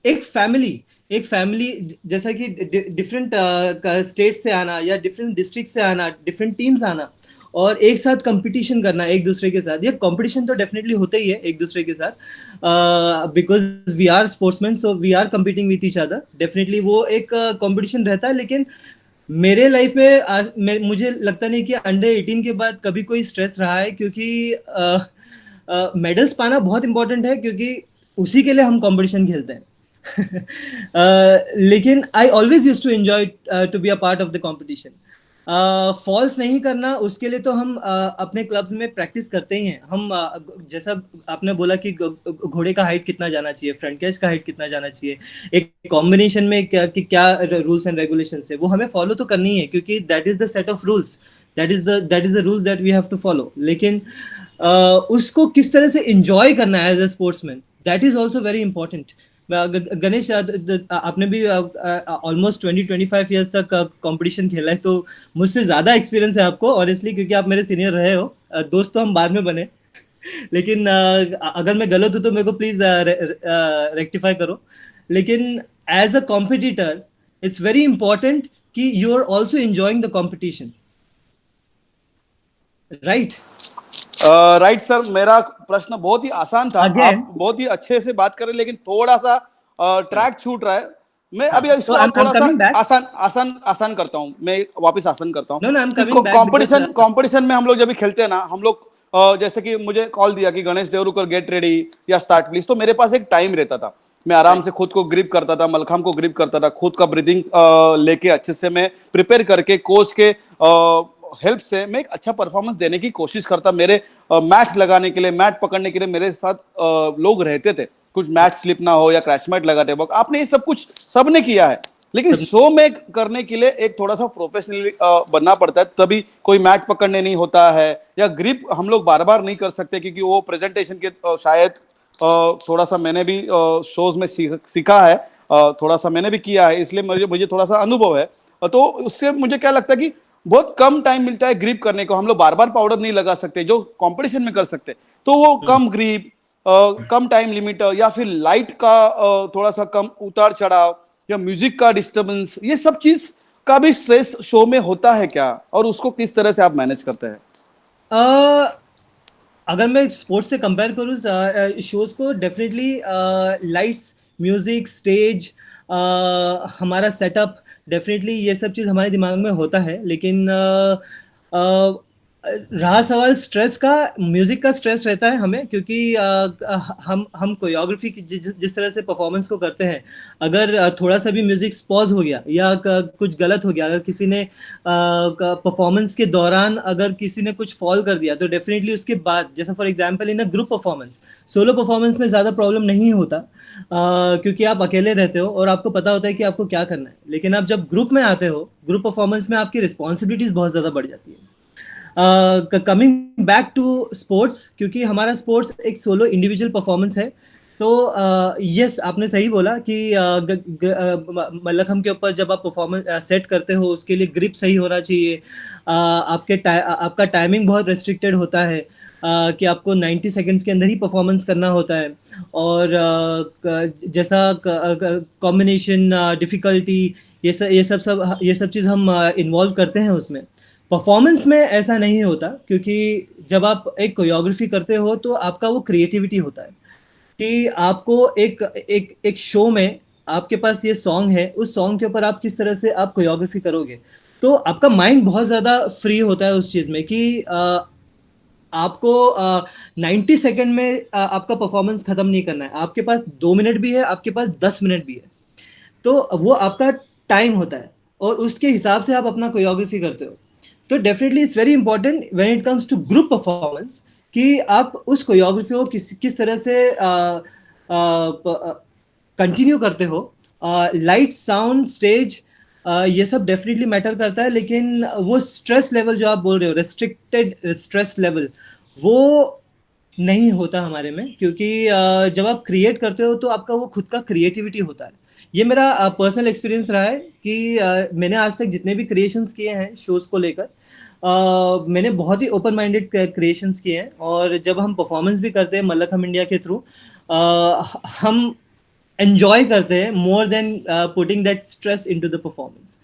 एक फैमिली जैसा कि डिफरेंट स्टेट से आना या डिफरेंट डिस्ट्रिक्ट से आना, डिफरेंट टीम्स आना और एक साथ कंपटीशन करना एक दूसरे के साथ। ये कंपटीशन तो डेफिनेटली होता ही है एक दूसरे के साथ, because we are sportsman, so we are competing with each other. Definitely वो एक कंपटीशन रहता है। लेकिन मेरे लाइफ में मुझे लगता नहीं कि अंडर 18 के बाद कभी कोई स्ट्रेस रहा है, क्योंकि मेडल्स पाना बहुत इंपॉर्टेंट है, क्योंकि उसी के लिए हम कंपटीशन खेलते हैं। लेकिन I always use to enjoy to be a part of the competition. Fouls नहीं करना, उसके लिए तो हम अपने क्लब्स में प्रैक्टिस करते ही हैं। हम जैसा आपने बोला कि घोड़े का हाइट कितना जाना चाहिए, फ्रंट कैच का हाइट कितना जाना चाहिए, एक कॉम्बिनेशन में क्या रूल्स एंड रेगुलेशंस है, वो हमें फॉलो तो करनी है, क्योंकि that is the set of rules, that is the rules that we have to follow. लेकिन उसको किस तरह से एंजॉय करना है as a sportsman, that is also very important. Ganesh, आपने भी ऑलमोस्ट 20-25 ईयर्स तक कंपटीशन खेला है, तो मुझसे ज्यादा एक्सपीरियंस है आपको ऑनेस्टली, क्योंकि आप मेरे सीनियर रहे हो। दोस्त तो हम बाद में बने, लेकिन अगर मैं गलत हूं तो मेरे को प्लीज रेक्टिफाई करो। लेकिन as a competitor, it's very important कि you are also enjoying the competition, right? Right sir, मेरा प्रश्न बहुत ही आसान था। Again, आप बहुत ही अच्छे से बात कर रहे हैं, लेकिन थोड़ा सा ट्रैक छूट रहा है। मैं अभी इसको So I'm थोड़ा सा coming back. आसान करता हूँ, मैं वापस आसान करता हूँ। No, I'm coming back because, competition में हम लोग जब भी खेलते हैं ना, हम लोग जैसे कि मुझे कॉल दिया कि गणेश देवरुकर गेट रेडी या स्टार्ट प्लीज, तो मेरे पास एक टाइम रहता था। मैं आराम से खुद को ग्रिप करता था, मलखाम को ग्रिप करता था, खुद का ब्रीदिंग लेके अच्छे से मैं प्रिपेयर करके कोच के हेल्प से मैं एक अच्छा परफॉर्मेंस देने की कोशिश करता। मेरे मैच लगाने के लिए, मैट पकड़ने के लिए मेरे साथ लोग रहते थे, कुछ मैच स्लिप ना हो या क्रैश मैट लगाते वक्त। आपने ये सब कुछ सबने किया है, लेकिन शो में करने के लिए एक थोड़ा सा प्रोफेशनली बनना पड़ता है, तभी कोई मैट पकड़ने नहीं होता है, या ग्रिप हम लोग बार बार नहीं कर सकते, क्योंकि वो प्रेजेंटेशन के शायद थोड़ा सा मैंने भी शोज में सीखा है, थोड़ा सा मैंने भी किया है, इसलिए मुझे थोड़ा सा अनुभव है। तो उससे मुझे क्या लगता है कि बहुत कम टाइम मिलता है ग्रिप करने को, हम लोग बार बार पाउडर नहीं लगा सकते जो कंपटीशन में कर सकते, तो वो कम ग्रिप, कम टाइम लिमिट, या फिर लाइट का थोड़ा सा कम उतार चढ़ाव, या म्यूजिक का डिस्टर्बेंस, ये सब चीज का भी स्ट्रेस शो में होता है क्या, और उसको किस तरह से आप मैनेज करते हैं? अ, अगर मैं स्पोर्ट्स से कंपेयर करूँ शोज को, डेफिनेटली लाइट्स, म्यूजिक, स्टेज, हमारा सेटअप, डेफिनेटली ये सब चीज़ हमारे दिमाग में होता है। लेकिन अ, रहा सवाल स्ट्रेस का, म्यूजिक का स्ट्रेस रहता है हमें, क्योंकि हम कोरियोग्राफी की जिस तरह से परफॉर्मेंस को करते हैं, अगर थोड़ा सा भी म्यूजिक पॉज हो गया या कुछ गलत हो गया, अगर किसी ने परफॉर्मेंस के दौरान अगर किसी ने कुछ फॉल कर दिया, तो डेफिनेटली उसके बाद, जैसा for example in a group performance, solo performance में ज़्यादा प्रॉब्लम नहीं होता, क्योंकि आप अकेले रहते हो और आपको पता होता है कि आपको क्या करना है। लेकिन आप जब ग्रुप में आते हो, ग्रुप परफॉर्मेंस में आपकी रिस्पॉन्सिबिलिटीज बहुत ज़्यादा बढ़ जाती है। कमिंग बैक टू स्पोर्ट्स, क्योंकि हमारा स्पोर्ट्स एक सोलो इंडिविजुअल परफॉर्मेंस है, तो यस, आपने सही बोला कि मल्लखम के ऊपर जब आप परफॉर्मेंस सेट करते हो, उसके लिए ग्रिप सही होना चाहिए। आपका टाइमिंग बहुत रेस्ट्रिक्टेड होता है, कि आपको 90 सेकंड्स के अंदर ही परफॉर्मेंस करना होता है। और जैसा कॉम्बिनेशन, डिफिकल्टी, ये सब चीज़ हम इन्वॉल्व करते हैं उसमें। परफॉर्मेंस में ऐसा नहीं होता, क्योंकि जब आप एक कोरियोग्राफी करते हो तो आपका वो क्रिएटिविटी होता है कि आपको एक एक एक शो में आपके पास ये सॉन्ग है, उस सॉन्ग के ऊपर आप किस तरह से आप कोरियोग्राफी करोगे। तो आपका माइंड बहुत ज़्यादा फ्री होता है उस चीज़ में, कि आपको 90 सेकेंड में आपका परफॉर्मेंस खत्म नहीं करना है। आपके पास 2 मिनट भी है, आपके पास 10 मिनट भी है, तो वो आपका टाइम होता है और उसके हिसाब से आप अपना कोरियोग्राफी करते हो। तो definitely it's very important when it comes to group performance, कि आप उस कोरियोग्राफी को किस तरह से कंटिन्यू करते हो। लाइट, साउंड, स्टेज, ये सब डेफिनेटली मैटर करता है, लेकिन वो स्ट्रेस लेवल जो आप बोल रहे हो, रेस्ट्रिक्टेड स्ट्रेस लेवल, वो नहीं होता हमारे में, क्योंकि जब आप क्रिएट करते हो तो आपका वो खुद का क्रिएटिविटी होता है। ये मेरा पर्सनल एक्सपीरियंस रहा है कि मैंने आज तक जितने भी क्रिएशंस किए हैं शोज को लेकर, मैंने बहुत ही ओपन माइंडेड क्रिएशंस किए हैं, और जब हम परफॉर्मेंस भी करते हैं मल्लखम इंडिया के थ्रू, हम एंजॉय करते हैं more than putting that stress into the performance.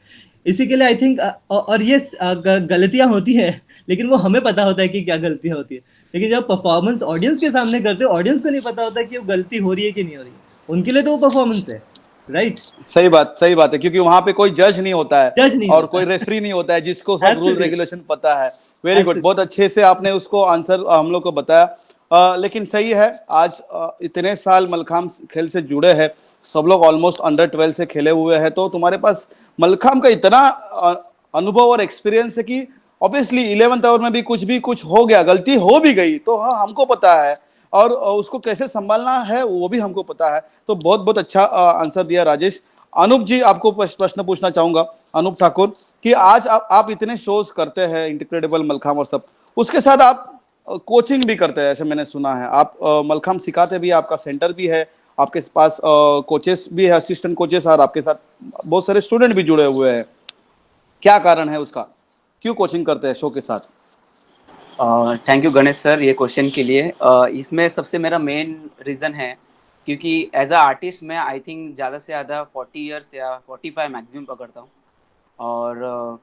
इसी के लिए आई थिंक, और ये गलतियां होती है, लेकिन वो हमें पता होता है कि क्या गलतियां होती है। लेकिन जब परफॉर्मेंस ऑडियंस के सामने करते हो, ऑडियंस को नहीं पता होता कि वो गलती हो रही है कि नहीं हो रही है। उनके लिए तो वो परफॉर्मेंस है, राइट? सही बात है, क्योंकि वहां पे कोई जज नहीं होता है जज नहीं और होता। कोई रेफरी नहीं होता है जिसको सब रूल Absolutely. रेगुलेशन पता है। वेरी गुड, बहुत Absolutely. अच्छे से आपने उसको आंसर हम लोग को बताया। लेकिन सही है, आज इतने साल मलखाम खेल से जुड़े हैं, सब लोग ऑलमोस्ट अंडर 12 से खेले हुए हैं, तो तुम्हारे पास मलखाम का इतना अनुभव और एक्सपीरियंस है कि ऑब्वियसली 11th आवर में भी कुछ हो गया, गलती हो भी गई तो हाँ हमको पता है, और उसको कैसे संभालना है वो भी हमको पता है। तो बहुत बहुत अच्छा आंसर दिया राजेश। अनूप जी, आपको प्रश्न पूछना चाहूंगा, अनूप ठाकुर, कि आज आप इतने शोज करते हैं, इंक्रेडिबल मलखाम और सब, उसके साथ आप कोचिंग भी करते हैं, ऐसे मैंने सुना है। आप मलखाम सिखाते भी, आपका सेंटर भी है, आपके पास कोचेस भी है, असिस्टेंट कोचेस, और आपके साथ बहुत सारे स्टूडेंट भी जुड़े हुए हैं। क्या कारण है उसका, क्यों कोचिंग करते हैं शो के साथ? थैंक यू गणेश सर ये क्वेश्चन के लिए। इसमें सबसे मेरा मेन रीज़न है क्योंकि एज अ आर्टिस्ट मैं आई थिंक ज़्यादा से ज़्यादा 40 ईयर्स या 45 मैक्सिमम पकड़ता हूँ। और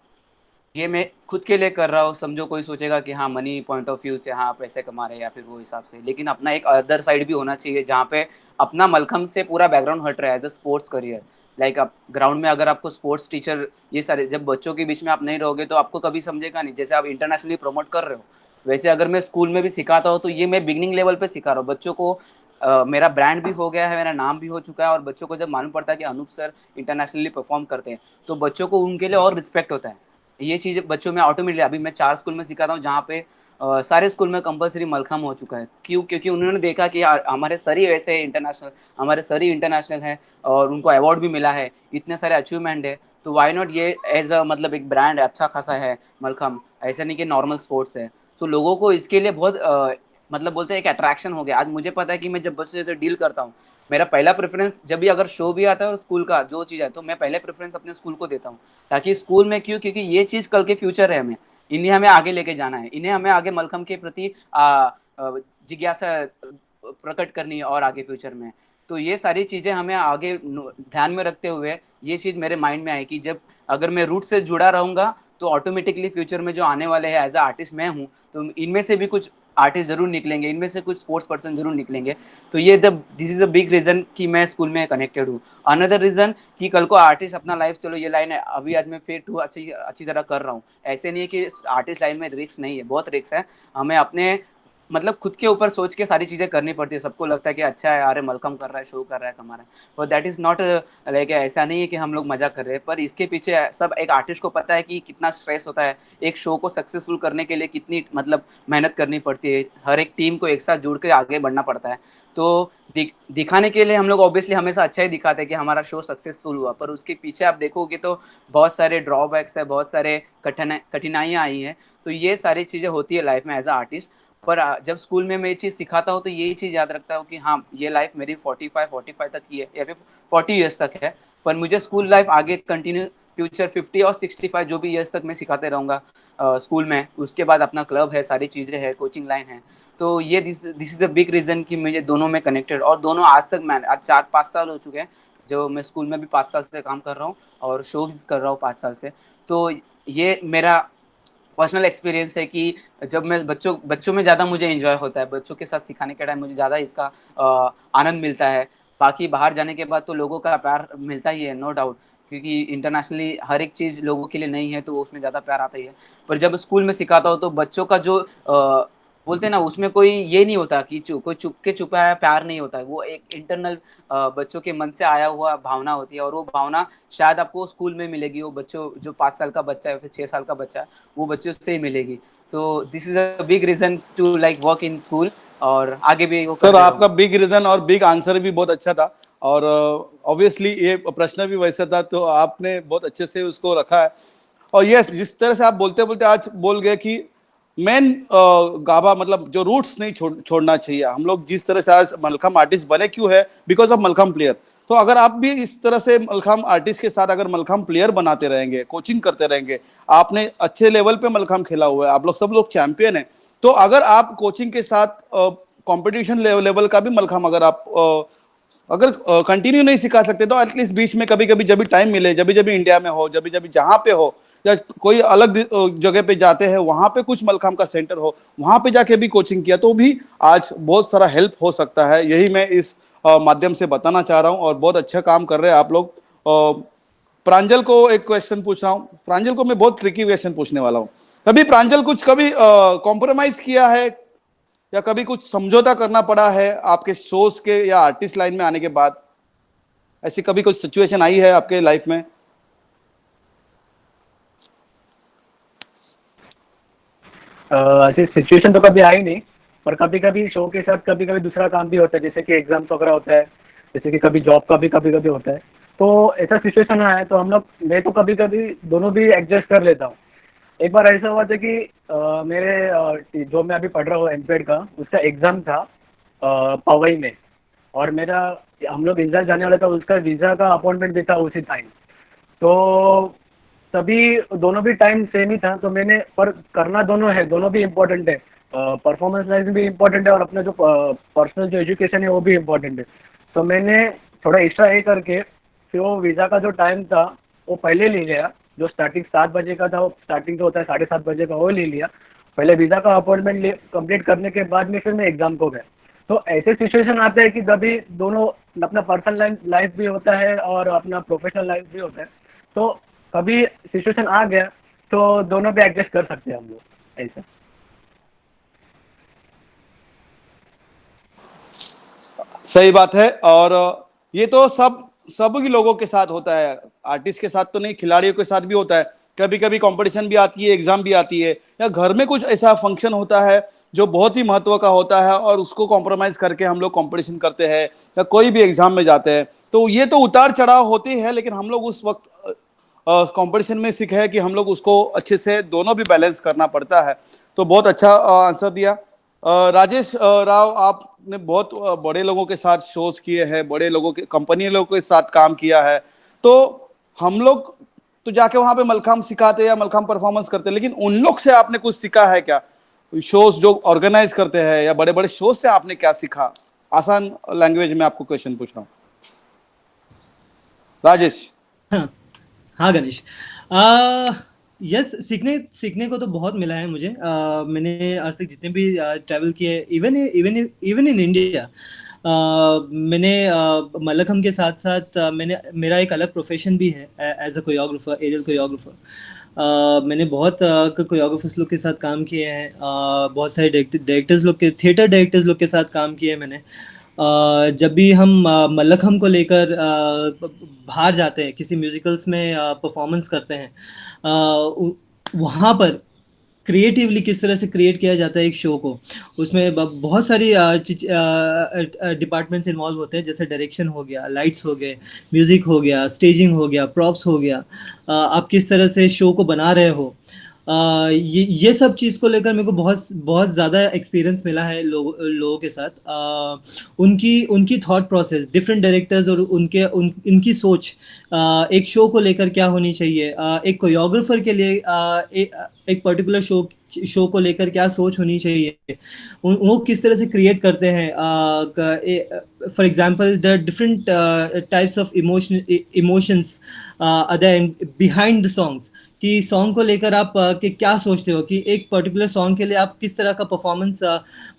ये मैं खुद के लिए कर रहा हूँ। समझो कोई सोचेगा कि हाँ मनी पॉइंट ऑफ व्यू से हाँ पैसे कमा रहे हैं या फिर वो हिसाब से, लेकिन अपना एक अदर साइड भी होना चाहिए जहाँ पे अपना मलखम से पूरा बैकग्राउंड हट रहा है as a sports career. Like आप ग्राउंड में अगर आपको स्पोर्ट्स टीचर ये सारे जब बच्चों के बीच में आप नहीं रहोगे तो आपको कभी समझेगा नहीं। जैसे आप इंटरनेशनली प्रमोट कर रहे हो वैसे अगर मैं स्कूल में भी सिखाता हूँ तो ये मैं बिगनिंग लेवल पे सिखा रहा हूँ बच्चों को। मेरा ब्रांड भी हो गया है, मेरा नाम भी हो चुका है, और बच्चों को जब मालूम पड़ता है कि अनूप सर इंटरनेशनली परफॉर्म करते हैं तो बच्चों को उनके लिए और रिस्पेक्ट होता है। ये चीज़ बच्चों में ऑटोमेटिकली, अभी मैं 4 स्कूल में सिखाता हूँ जहाँ पे सारे स्कूल में कंपलसरी मलखम हो चुका है। क्यों? क्योंकि उन्होंने देखा कि हमारे सर ही वैसे इंटरनेशनल, हमारे सर ही इंटरनेशनल है और उनको अवार्ड भी मिला है, इतने सारे अचीवमेंट है, तो व्हाई नॉट ये एज अ मतलब एक ब्रांड अच्छा खासा है मलखम, ऐसा नहीं कि नॉर्मल स्पोर्ट्स है। तो लोगों को इसके लिए बहुत मतलब बोलते हैं एक अट्रैक्शन हो गया। आज मुझे पता है कि मैं जब बच्चों से डील करता हूँ, मेरा पहला प्रेफरेंस जब भी अगर शो भी आता है और स्कूल का जो चीज़ है तो मैं पहले प्रेफरेंस अपने स्कूल को देता हूँ। ताकि स्कूल में क्यों? क्योंकि ये चीज़ कल के फ्यूचर है, हमें इन्हें हमें आगे लेके जाना है, इन्हें हमें आगे मलखम के प्रति जिज्ञासा प्रकट करनी है और आगे फ्यूचर में। तो ये सारी चीज़ें हमें आगे ध्यान में रखते हुए ये चीज़ मेरे माइंड में आई कि जब अगर मैं रूट से जुड़ा रहूँगा तो ऑटोमेटिकली फ्यूचर में जो आने वाले हैं एज अ आर्टिस्ट मैं हूँ, तो इनमें से भी कुछ आर्टिस्ट ज़रूर निकलेंगे, इनमें से कुछ स्पोर्ट्स पर्सन ज़रूर निकलेंगे। तो ये this is a big reason कि मैं स्कूल में कनेक्टेड हूँ। अनदर रीज़न कि कल को आर्टिस्ट अपना लाइफ, चलो ये लाइन है, अभी आज मैं फिट हूँ, अच्छी अच्छी तरह कर रहा हूँ। ऐसे नहीं है कि आर्टिस्ट लाइन में रिस्क नहीं है, बहुत रिस्क है। हमें अपने मतलब खुद के ऊपर सोच के सारी चीज़ें करनी पड़ती है। सबको लगता है कि अच्छा है, अरे मलखम कर रहा है, शो कर रहा है, कमा रहा है, पर दैट इज़ नॉट लाइक, ऐसा नहीं है कि हम लोग मज़ा कर रहे हैं, पर इसके पीछे सब एक आर्टिस्ट को पता है कि कितना स्ट्रेस होता है। एक शो को सक्सेसफुल करने के लिए कितनी मतलब मेहनत करनी पड़ती है। हर एक टीम को एक साथ जुड़ के आगे बढ़ना पड़ता है। तो दिखाने के लिए हम लोग ऑब्वियसली हमेशा अच्छा ही दिखाते हैं कि हमारा शो सक्सेसफुल हुआ, पर उसके पीछे आप देखोगे तो बहुत सारे ड्रॉबैक्स है, बहुत सारे कठिनाइयाँ आई हैं। तो ये सारी चीज़ें होती है लाइफ में एज अ आर्टिस्ट। पर जब स्कूल में मैं ये चीज़ सिखाता हूँ तो यही चीज़ याद रखता हूँ कि हाँ, ये लाइफ मेरी 45 तक की है या फिर 40 ईयर्स तक है, पर मुझे स्कूल लाइफ आगे कंटिन्यू फ्यूचर 50 और 65 जो भी ईयर्स तक मैं सिखाते रहूँगा स्कूल में। उसके बाद अपना क्लब है, सारी चीज़ें हैं, कोचिंग लाइन है। तो ये this is the big reason कि मुझे दोनों में कनेक्टेड, और दोनों आज तक मैं आज 4-5 साल हो चुके हैं, जो मैं स्कूल में भी 5 साल से काम कर रहा हूँ और शो भी कर रहा हूँ 5 साल से। तो ये मेरा पर्सनल एक्सपीरियंस है कि जब मैं बच्चों में ज़्यादा मुझे एंजॉय होता है, बच्चों के साथ सिखाने के टाइम मुझे ज़्यादा इसका आनंद मिलता है। बाकी बाहर जाने के बाद तो लोगों का प्यार मिलता ही है, नो डाउट, क्योंकि इंटरनेशनली हर एक चीज़ लोगों के लिए नहीं है, तो उसमें ज़्यादा प्यार आता ही है। पर जब स्कूल में सिखाता हूँ तो बच्चों का जो बोलते हैं ना, उसमें कोई ये नहीं होता कि कोई छुप के छुपाया प्यार नहीं होता है। वो एक इंटरनल बच्चों के मन से आया हुआ भावना होती है, और वो भावना शायद आपको स्कूल में मिलेगी। वो बच्चों जो 5 साल का बच्चा है या फिर 6 साल का बच्चा है, वो बच्चों से ही मिलेगी। So this is a big reason to like work in school, और आगे भी वो सर करते आपका रहूँगा। बिग रीजन और बिग आंसर भी बहुत अच्छा था, और ऑब्वियसली ये प्रश्न भी वैसा था, तो आपने बहुत अच्छे से उसको रखा है। और यस, जिस तरह से आप बोलते बोलते आज बोल गए कि मेन गाभा मतलब जो रूट्स नहीं छोड़ना चाहिए। हम लोग जिस तरह से आज मलखम आर्टिस्ट बने क्यों है, बिकॉज ऑफ मलखम प्लेयर। तो अगर आप भी इस तरह से मलखम आर्टिस्ट के साथ अगर मलखम प्लेयर बनाते रहेंगे, कोचिंग करते रहेंगे, आपने अच्छे लेवल पे मलखम खेला हुआ है, आप लोग सब लोग चैंपियन हैं, तो अगर आप कोचिंग के साथ कंपटीशन लेवल का भी मलखम अगर आप अगर कंटिन्यू नहीं सिखा सकते, तो एटलीस्ट बीच में कभी कभी जब भी टाइम मिले, जब भी इंडिया में हो, जब भी जहाँ पे हो, या कोई अलग जगह पे जाते हैं, वहां पे कुछ मलखम का सेंटर हो, वहां पे जाके भी कोचिंग किया तो भी आज बहुत सारा हेल्प हो सकता है। यही मैं इस माध्यम से बताना चाह रहा हूँ, और बहुत अच्छा काम कर रहे हैं आप लोग। प्रांजल को एक क्वेश्चन पूछ रहा हूँ। प्रांजल को मैं बहुत ट्रिकी क्वेश्चन पूछने वाला हूँ। कभी प्रांजल कुछ कभी कॉम्प्रोमाइज किया है, या कभी कुछ समझौता करना पड़ा है आपके शोज के या आर्टिस्ट लाइन में आने के बाद? ऐसी कभी कुछ सिचुएशन आई है आपके लाइफ में? ऐसी सिचुएशन तो कभी आई नहीं, पर कभी कभी शो के साथ कभी कभी दूसरा काम भी होता है, जैसे कि एग्जाम्स वगैरह होता है, जैसे कि कभी जॉब का भी कभी कभी होता है। तो ऐसा सिचुएशन आया है तो हम लोग, मैं तो कभी कभी दोनों भी एडजस्ट कर लेता हूँ। एक बार ऐसा हुआ था कि जो मैं अभी पढ़ रहा हूँ एमपेड का, उसका एग्ज़ाम था पवई में, और मेरा हम लोग इंडिया जाने वाला था, उसका वीज़ा का अपॉइंटमेंट भी था उसी टाइम। तो तभी दोनों भी टाइम सेम ही था, तो मैंने, पर करना दोनों है, दोनों भी इम्पोर्टेंट है। परफॉर्मेंस लाइफ भी इम्पोर्टेंट है और अपना जो पर्सनल जो एजुकेशन है वो भी इम्पोर्टेंट है। तो मैंने थोड़ा एक्स्ट्रा ये करके फिर वो वीज़ा का जो टाइम था वो पहले ले लिया। जो स्टार्टिंग 7 बजे का था, वो स्टार्टिंग जो होता है 7:30 बजे का, वो ले लिया। पहले वीज़ा का अपॉइंटमेंट कंप्लीट करने के बाद में फिर मैं एग्ज़ाम को गया। तो ऐसे सिचुएशन आते हैं कि कभी दोनों, अपना पर्सनल लाइफ भी होता है और अपना प्रोफेशनल लाइफ भी होता है। तो कभी सिचुएशन आ गया तो दोनों पे एडजस्ट कर सकते हैं हम लोग, ऐसा। सही बात है। और ये तो सभी लोगों के साथ होता है, आर्टिस्ट के साथ तो नहीं, खिलाड़ियों के साथ भी होता है। कभी कभी कंपटीशन भी आती है, एग्जाम भी आती है, या घर में कुछ ऐसा फंक्शन होता है जो बहुत ही महत्व का होता है, और उसको कॉम्प्रोमाइज करके हम लोग कंपटीशन करते हैं, या कोई भी एग्जाम में जाते हैं। तो ये तो उतार चढ़ाव होते हैं, लेकिन हम लोग उस वक्त कंपटीशन में सीखे है कि हम लोग उसको अच्छे से दोनों भी बैलेंस करना पड़ता है। तो बहुत अच्छा आंसर दिया। राजेश राव, आपने बहुत बड़े लोगों के साथ शोज किए हैं, बड़े लोगों के कंपनी लोगों के साथ काम किया है। तो हम लोग तो जाके वहां पे मलखाम सिखाते या मलखाम परफॉर्मेंस करते, लेकिन उन लोग से आपने कुछ सीखा है क्या? शोज जो ऑर्गेनाइज करते हैं या बड़े बड़े शोज से आपने क्या सीखा? आसान लैंग्वेज में आपको क्वेश्चन पूछ रहा हूँ। राजेश। हाँ हाँ गणेश, यस, सीखने सीखने को तो बहुत मिला है मुझे। मैंने आज तक जितने भी ट्रैवल किए, इवन इवन इन इंडिया, मैंने मल्लखम्ब के साथ साथ मैंने, मेरा एक अलग प्रोफेशन भी है as a choreographer, aerial choreographer. मैंने बहुत कोरियोग्राफर्स लोग के साथ काम किए हैं, बहुत सारे डायरेक्टर्स लोग के, थिएटर डायरेक्टर्स लोग के साथ काम किए हैं मैंने। जब भी हम मल्लखम्ब को लेकर बाहर जाते हैं, किसी म्यूजिकल्स में परफॉर्मेंस करते हैं, वहाँ पर क्रिएटिवली किस तरह से क्रिएट किया जाता है एक शो को, उसमें बहुत सारी डिपार्टमेंट्स इन्वॉल्व होते हैं, जैसे डायरेक्शन हो गया, लाइट्स हो गए, म्यूजिक हो गया, स्टेजिंग हो गया, प्रॉप्स हो गया, आप किस तरह से शो को बना रहे हो। ये सब चीज़ को लेकर मेरे को बहुत बहुत ज़्यादा एक्सपीरियंस मिला है लोगों के साथ। उनकी उनकी थॉट प्रोसेस, डिफरेंट डायरेक्टर्स और उनकी सोच एक शो को लेकर क्या होनी चाहिए, एक कोरियोग्राफर के लिए एक पर्टिकुलर शो को लेकर क्या सोच होनी चाहिए, वो किस तरह से क्रिएट करते हैं। For example the different types of emotions behind the songs, कि सॉन्ग को लेकर आप कि क्या सोचते हो कि एक पर्टिकुलर सॉन्ग के लिए आप किस तरह का परफॉर्मेंस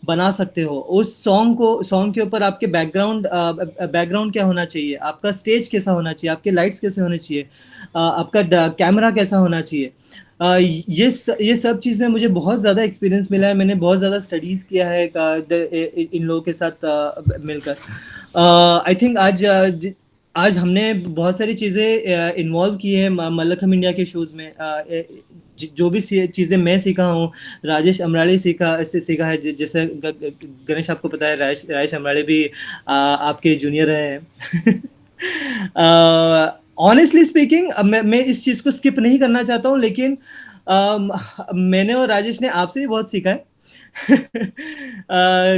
बना सकते हो, उस सॉन्ग के ऊपर आपके बैकग्राउंड क्या होना चाहिए, आपका स्टेज कैसा होना चाहिए, आपके लाइट्स कैसे होने चाहिए, आपका कैमरा कैसा होना चाहिए। ये सब चीज़ में मुझे बहुत ज़्यादा एक्सपीरियंस मिला है। मैंने बहुत ज़्यादा स्टडीज़ किया है इन लोगों के साथ मिलकर। आई थिंक आज हमने बहुत सारी चीज़ें इन्वॉल्व की है मल्लखम्ब इंडिया के शोज़ में। जो भी चीज़ें मैं सीखा हूँ, राजेश अमराले सीखा है। जैसे गणेश आपको पता है, राजेश अमराले भी आपके जूनियर हैं। ऑनेस्टली स्पीकिंग, मैं इस चीज़ को स्किप नहीं करना चाहता हूँ, लेकिन मैंने और राजेश ने आपसे भी बहुत सीखा है।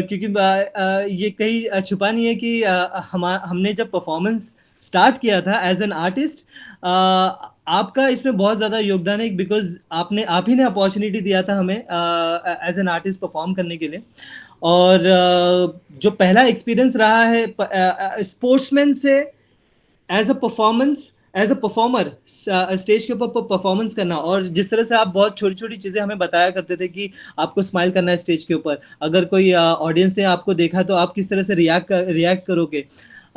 क्योंकि ये कहीं छुपा नहीं है कि हमने जब परफॉर्मेंस स्टार्ट किया था एज एन आर्टिस्ट, आपका इसमें बहुत ज़्यादा योगदान है, बिकॉज आप ही ने अपॉर्चुनिटी दिया था हमें एज एन आर्टिस्ट परफॉर्म करने के लिए। और जो पहला एक्सपीरियंस रहा है स्पोर्ट्समैन से एज अ परफॉर्मर स्टेज के ऊपर परफॉर्मेंस करना, और जिस तरह से आप बहुत छोटी छोटी चीज़ें हमें बताया करते थे कि आपको स्माइल करना है स्टेज के ऊपर, अगर कोई ऑडियंस ने आपको देखा तो आप किस तरह से रिएक्ट करोगे,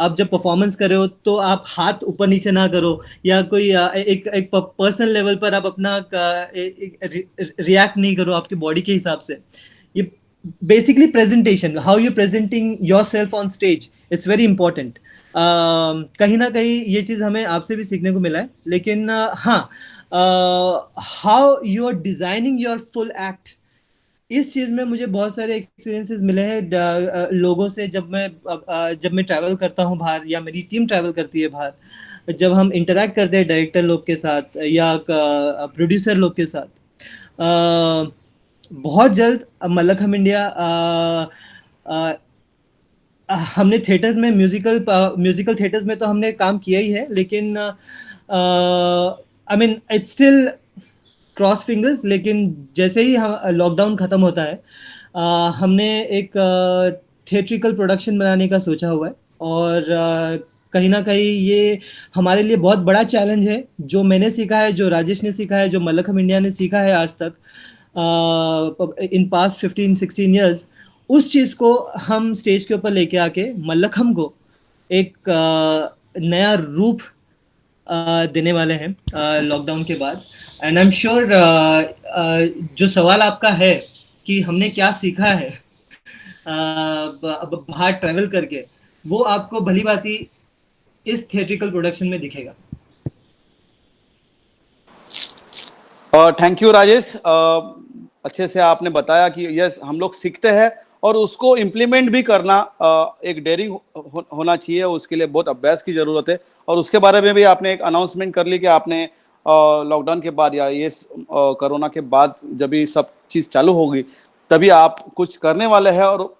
आप जब परफॉर्मेंस कर रहे हो तो आप हाथ ऊपर नीचे ना करो, या कोई एक पर्सनल लेवल पर आप अपना रिएक्ट नहीं करो आपकी बॉडी के हिसाब से। ये basically presentation, how you presenting your self on stage, it's very important. कहीं ना कहीं ये चीज़ हमें आपसे भी सीखने को मिला है। लेकिन हाँ, how you are designing your full act, इस चीज़ में मुझे बहुत सारे एक्सपीरियंसेस मिले हैं लोगों से। जब मैं ट्रैवल करता हूँ बाहर, या मेरी टीम ट्रैवल करती है बाहर, जब हम इंटरेक्ट करते हैं डायरेक्टर लोग के साथ या प्रोड्यूसर लोग के साथ, बहुत जल्द मल्लखम्ब इंडिया, हमने थिएटर्स में म्यूजिकल थिएटर्स में तो हमने काम किया ही है, लेकिन I mean it's still cross fingers. लेकिन जैसे ही हम लॉकडाउन ख़त्म होता है, हमने एक थिएट्रिकल प्रोडक्शन बनाने का सोचा हुआ है, और कहीं ना कहीं ये हमारे लिए बहुत बड़ा चैलेंज है। जो मैंने सीखा है, जो राजेश ने सीखा है, जो मल्लखम्ब इंडिया ने सीखा है आज तक इन पास्ट 15-16 ईयर्स, उस चीज़ को हम स्टेज के ऊपर लेके आके मल्लखम्ब को एक नया रूप देने वाले हैं लॉकडाउन के बाद। एंड आई एम श्योर जो सवाल आपका है कि हमने क्या सीखा है बाहर ट्रैवल करके, वो आपको भली भांति इस थिएट्रिकल प्रोडक्शन में दिखेगा। Thank you Rajesh. अच्छे से आपने बताया कि यस, हम लोग सीखते हैं और उसको इम्प्लीमेंट भी करना एक डेयरिंग होना चाहिए, उसके लिए बहुत अभ्यास की ज़रूरत है। और उसके बारे में भी आपने एक अनाउंसमेंट कर ली कि आपने लॉकडाउन के बाद या ये कोरोना के बाद जब ये सब चीज़ चालू होगी तभी आप कुछ करने वाले हैं। और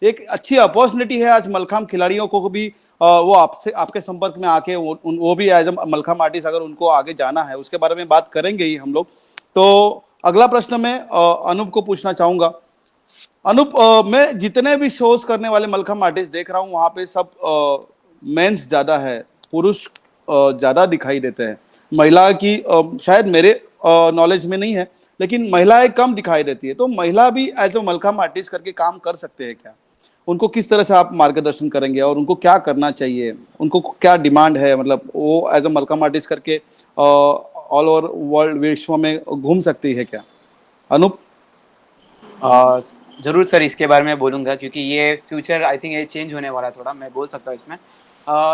एक अच्छी अपॉर्चुनिटी है आज मल्लखम्ब खिलाड़ियों को भी, वो आपके संपर्क में आके वो भी एज ए मल्लखम्ब आर्टिस्ट अगर उनको आगे जाना है, उसके बारे में बात करेंगे ही हम लोग। तो अगला प्रश्न मैं अनूप को पूछना चाहूँगा अनूप, मैं जितने भी शोज करने वाले मलखम आर्टिस्ट देख रहा हूँ वहां पे सब मेंस ज्यादा है, पुरुष ज्यादा दिखाई देते हैं। महिला की शायद मेरे नॉलेज में नहीं है, लेकिन महिलाएं कम दिखाई देती है। तो महिला भी एज ए मलखम आर्टिस्ट करके काम कर सकते हैं क्या? उनको किस तरह से आप मार्गदर्शन करेंगे और उनको क्या करना चाहिए, उनको क्या डिमांड है, मतलब वो एज ए मलखम आर्टिस्ट करके ऑल ओवर वर्ल्ड विश्व में घूम सकती है क्या? अनूप। अ, ज़रूर सर, इसके बारे में बोलूँगा क्योंकि ये फ्यूचर आई थिंक ये चेंज होने वाला है थोड़ा, मैं बोल सकता हूँ इसमें।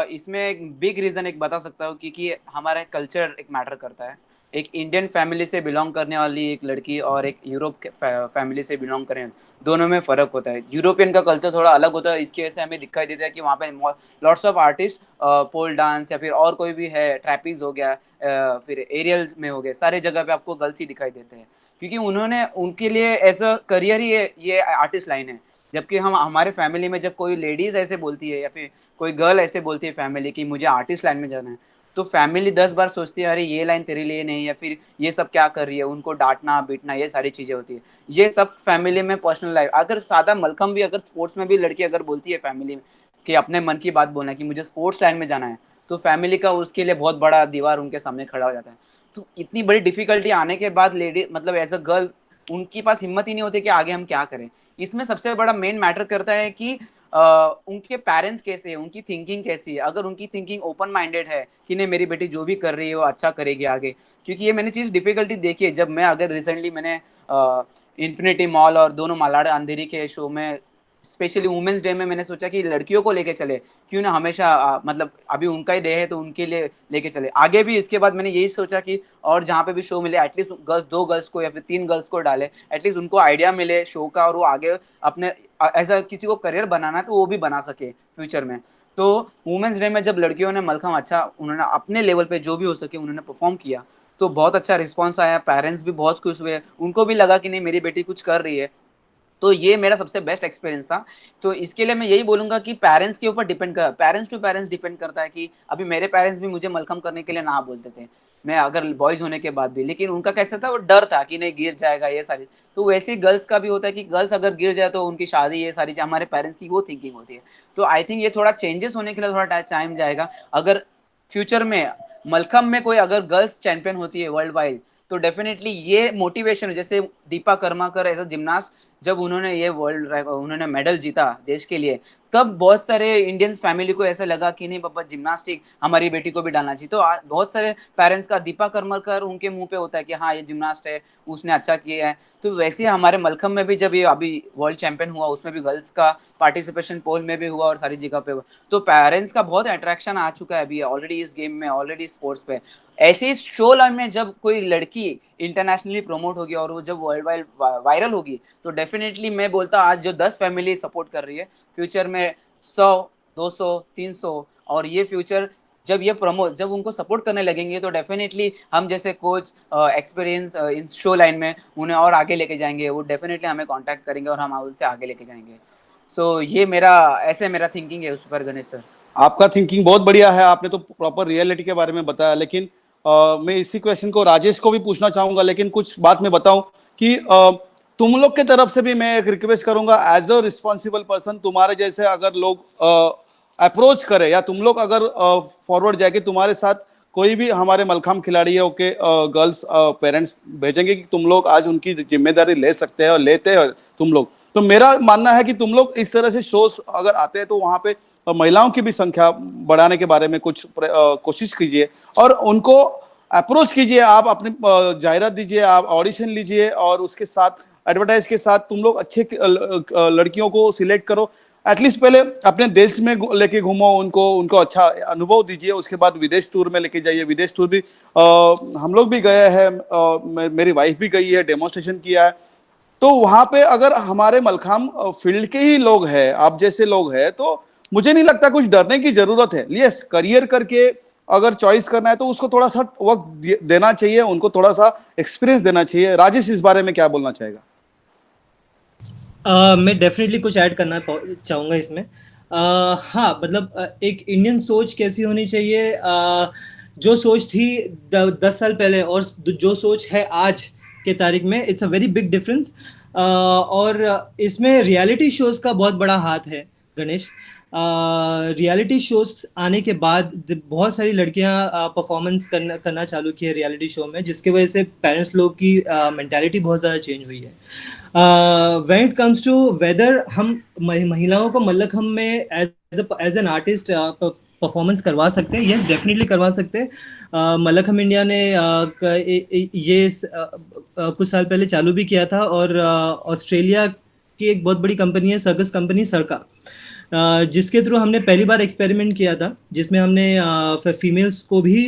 इसमें एक बिग रीज़न एक बता सकता हूँ क्योंकि हमारा कल्चर एक मैटर करता है। एक इंडियन फैमिली से बिलॉन्ग करने वाली एक लड़की और एक यूरोप के फैमिली से बिलॉन्ग करें, दोनों में फ़र्क होता है। यूरोपियन का कल्चर थोड़ा अलग होता है, इसकी वजह से हमें दिखाई देता है कि वहाँ पे lots of artist pole dance या फिर और कोई भी है, ट्रैपीज़ हो गया, फिर एरियल में हो गए, सारे जगह पे आपको गर्ल्स ही दिखाई देते हैं। क्योंकि उन्होंने उनके लिए एज़ अ करियर ही ये आर्टिस्ट लाइन है। जबकि हम हमारे फैमिली में जब कोई लेडीज़ ऐसे बोलती है या फिर कोई गर्ल ऐसे बोलती है फैमिली की मुझे आर्टिस्ट लाइन में जाना है, तो फैमिली 10 बार सोचती है अरे ये लाइन तेरे लिए नहीं, या फिर ये सब क्या कर रही है, उनको डाँटना, पीटना ये सारी चीज़ें होती है। ये सब फैमिली में पर्सनल लाइफ़ अगर सादा मलखम भी अगर स्पोर्ट्स में भी लड़की अगर बोलती है फैमिली में कि अपने मन की बात बोलना है कि मुझे स्पोर्ट्स लाइन में जाना है, तो फैमिली का उसके लिए बहुत बड़ा दीवार उनके सामने खड़ा हो जाता है। तो इतनी बड़ी डिफ़िकल्टी आने के बाद लेडी मतलब एज़ अ गर्ल उनके पास हिम्मत ही नहीं होती कि आगे हम क्या करें। इसमें सबसे बड़ा मेन मैटर करता है कि उनके पेरेंट्स कैसे हैं, उनकी थिंकिंग कैसी है। अगर उनकी थिंकिंग ओपन माइंडेड है कि नहीं मेरी बेटी जो भी कर रही है वो अच्छा करेगी आगे। क्योंकि ये मैंने चीज़ डिफ़िकल्टी देखी है जब मैं अगर रिसेंटली मैंने इन्फिनिटी मॉल और दोनों मलाड अंधेरी के शो में स्पेशली वुमेन्स डे में मैंने सोचा कि लड़कियों को लेके चले। क्यों ना हमेशा मतलब अभी उनका ही डे है तो उनके लिए लेके चले। आगे भी इसके बाद मैंने यही सोचा कि और जहाँ पे भी शो मिले एटलीस्ट गर्ल्स 2 गर्ल्स को या फिर 3 गर्ल्स को डालें। एटलीस्ट उनको आइडिया मिले शो का और वो आगे अपने ऐसा किसी को करियर बनाना है तो वो भी बना सके फ्यूचर में। तो वुमेन्स डे में जब लड़कियों ने मलखम अच्छा उन्होंने अपने लेवल पे जो भी हो सके उन्होंने परफ़ॉर्म किया, तो बहुत अच्छा रिस्पॉन्स आया, पेरेंट्स भी बहुत खुश हुए। उनको भी लगा कि नहीं मेरी बेटी कुछ कर रही है। तो ये मेरा सबसे बेस्ट एक्सपीरियंस था। तो इसके लिए मैं यही बोलूँगा कि पेरेंट्स के ऊपर पेरेंट्स टू पेरेंट्स डिपेंड करता है कि अभी मेरे पेरेंट्स भी मुझे मलखम करने के लिए ना बोलते थे। मैं अगर बॉयज़ होने के बाद भी, लेकिन उनका कैसा था वो डर था कि नहीं गिर जाएगा ये सारी। तो वैसे ही गर्ल्स का भी होता है कि गर्ल्स अगर गिर जाए तो उनकी शादी ये सारी हमारे पेरेंट्स की वो थिंकिंग होती है। तो आई थिंक ये थोड़ा चेंजेस होने के लिए थोड़ा टाइम जाएगा। अगर फ्यूचर में मलखम में कोई अगर गर्ल्स चैंपियन होती है वर्ल्ड वाइड, तो डेफिनेटली ये मोटिवेशन है। जैसे Deepa Karmakar as a gymnast जब उन्होंने ये उन्होंने मेडल जीता देश के लिए, तब बहुत सारे इंडियंस फैमिली को ऐसा लगा कि नहीं पापा जिम्नास्टिक हमारी बेटी को भी डालना चाहिए। तो बहुत सारे पेरेंट्स का दीपा कर्माकर उनके मुँह पे होता है कि हाँ, ये जिम्नास्ट है, उसने अच्छा किया है। तो वैसे ही हमारे मलखम में भी जब ये अभी वर्ल्ड चैंपियन हुआ, उसमें भी गर्ल्स का पार्टिसिपेशन पोल में भी हुआ और सारी जगह पे हुआ। तो पेरेंट्स का बहुत अट्रैक्शन आ चुका है अभी ऑलरेडी इस गेम में, ऑलरेडी स्पोर्ट्स पे। ऐसे ही शो लाइन में जब कोई लड़की इंटरनेशनली प्रमोट होगी और वो जब वर्ल्ड वाइड वायरल होगी, तो डेफिनेटली मैं बोलता आज जो 10 फैमिली सपोर्ट कर रही है, फ्यूचर में 100, 200, 300 और ये फ्यूचर जब उनको सपोर्ट करने लगेंगे तो डेफिनेटली हम जैसे कोच एक्सपीरियंस इस शो लाइन में उन्हें और आगे लेके जाएँगे। वो डेफिनेटली हमें कॉन्टैक्ट करेंगे और हम उनसे आगे लेके जाएँगे। सो ये मेरा थिंकिंग है उस पर गणेश सर। आपका थिंकिंग बहुत बढ़िया है, आपने तो प्रॉपर रियलिटी के बारे में बताया। लेकिन मैं इसी क्वेश्चन को राजेश को भी पूछना चाहूंगा, लेकिन कुछ बात मैं बताऊं कि तुम लोग के तरफ से भी मैं एक रिक्वेस्ट करूंगा एज अ रिस्पॉन्सिबल पर्सन, तुम्हारे जैसे अगर लोग अप्रोच करे या तुम लोग अगर फॉरवर्ड जाके तुम्हारे साथ कोई भी हमारे मलखाम खिलाड़ियों के गर्ल्स पेरेंट्स भेजेंगे कि तुम लोग आज उनकी जिम्मेदारी ले सकते हैं और लेते हैं तुम लोग, तो मेरा मानना है कि तुम लोग इस तरह से शोज अगर आते हैं तो वहां पे महिलाओं की भी संख्या बढ़ाने के बारे में कुछ कोशिश कीजिए और उनको अप्रोच कीजिए। आप अपनी जाहिरात दीजिए, आप ऑडिशन लीजिए और उसके साथ एडवर्टाइज के साथ तुम लोग अच्छे लड़कियों को सिलेक्ट करो। एटलीस्ट पहले अपने देश में लेके घूमो उनको, उनको अच्छा अनुभव दीजिए, उसके बाद विदेश टूर में लेके जाइए। विदेश टूर भी हम लोग भी गए हैं, मेरी वाइफ भी गई है, डेमोन्स्ट्रेशन किया है। तो वहां पे अगर हमारे मलखाम फील्ड के ही लोग हैं, आप जैसे लोग हैं, तो मुझे नहीं लगता कुछ डरने की जरूरत है। यस, करियर करके अगर चॉइस करना है तो उसको थोड़ा सा वक्त देना चाहिए, उनको थोड़ा सा एक्सपीरियंस देना चाहिए। राजेश इस बारे में क्या बोलना चाहेगा? मैं डेफिनेटली कुछ ऐड करना चाहूँगा इसमें। हाँ, मतलब एक इंडियन सोच कैसी होनी चाहिए, जो सोच थी 10 साल पहले और जो सोच है आज के तारीख में, it's a very big difference. और इसमें रियलिटी शोज का बहुत बड़ा हाथ है गणेश। रियलिटी शोज आने के बाद बहुत सारी लड़कियां परफॉर्मेंस करना चालू की है रियलिटी शो में, जिसकी वजह से पेरेंट्स लोग की मेंटालिटी बहुत ज़्यादा चेंज हुई है। When it comes to whether हम महिलाओं को मल्लखम्ब में एज एन आर्टिस्ट परफॉर्मेंस करवा सकते हैं, यस डेफिनेटली करवा सकते हैं। मल्लखम्ब इंडिया ने ये कुछ साल पहले चालू भी किया था, और ऑस्ट्रेलिया की एक बहुत बड़ी कंपनी है सर्कस कंपनी सरका, जिसके थ्रू हमने पहली बार एक्सपेरिमेंट किया था, जिसमें हमने फीमेल्स को भी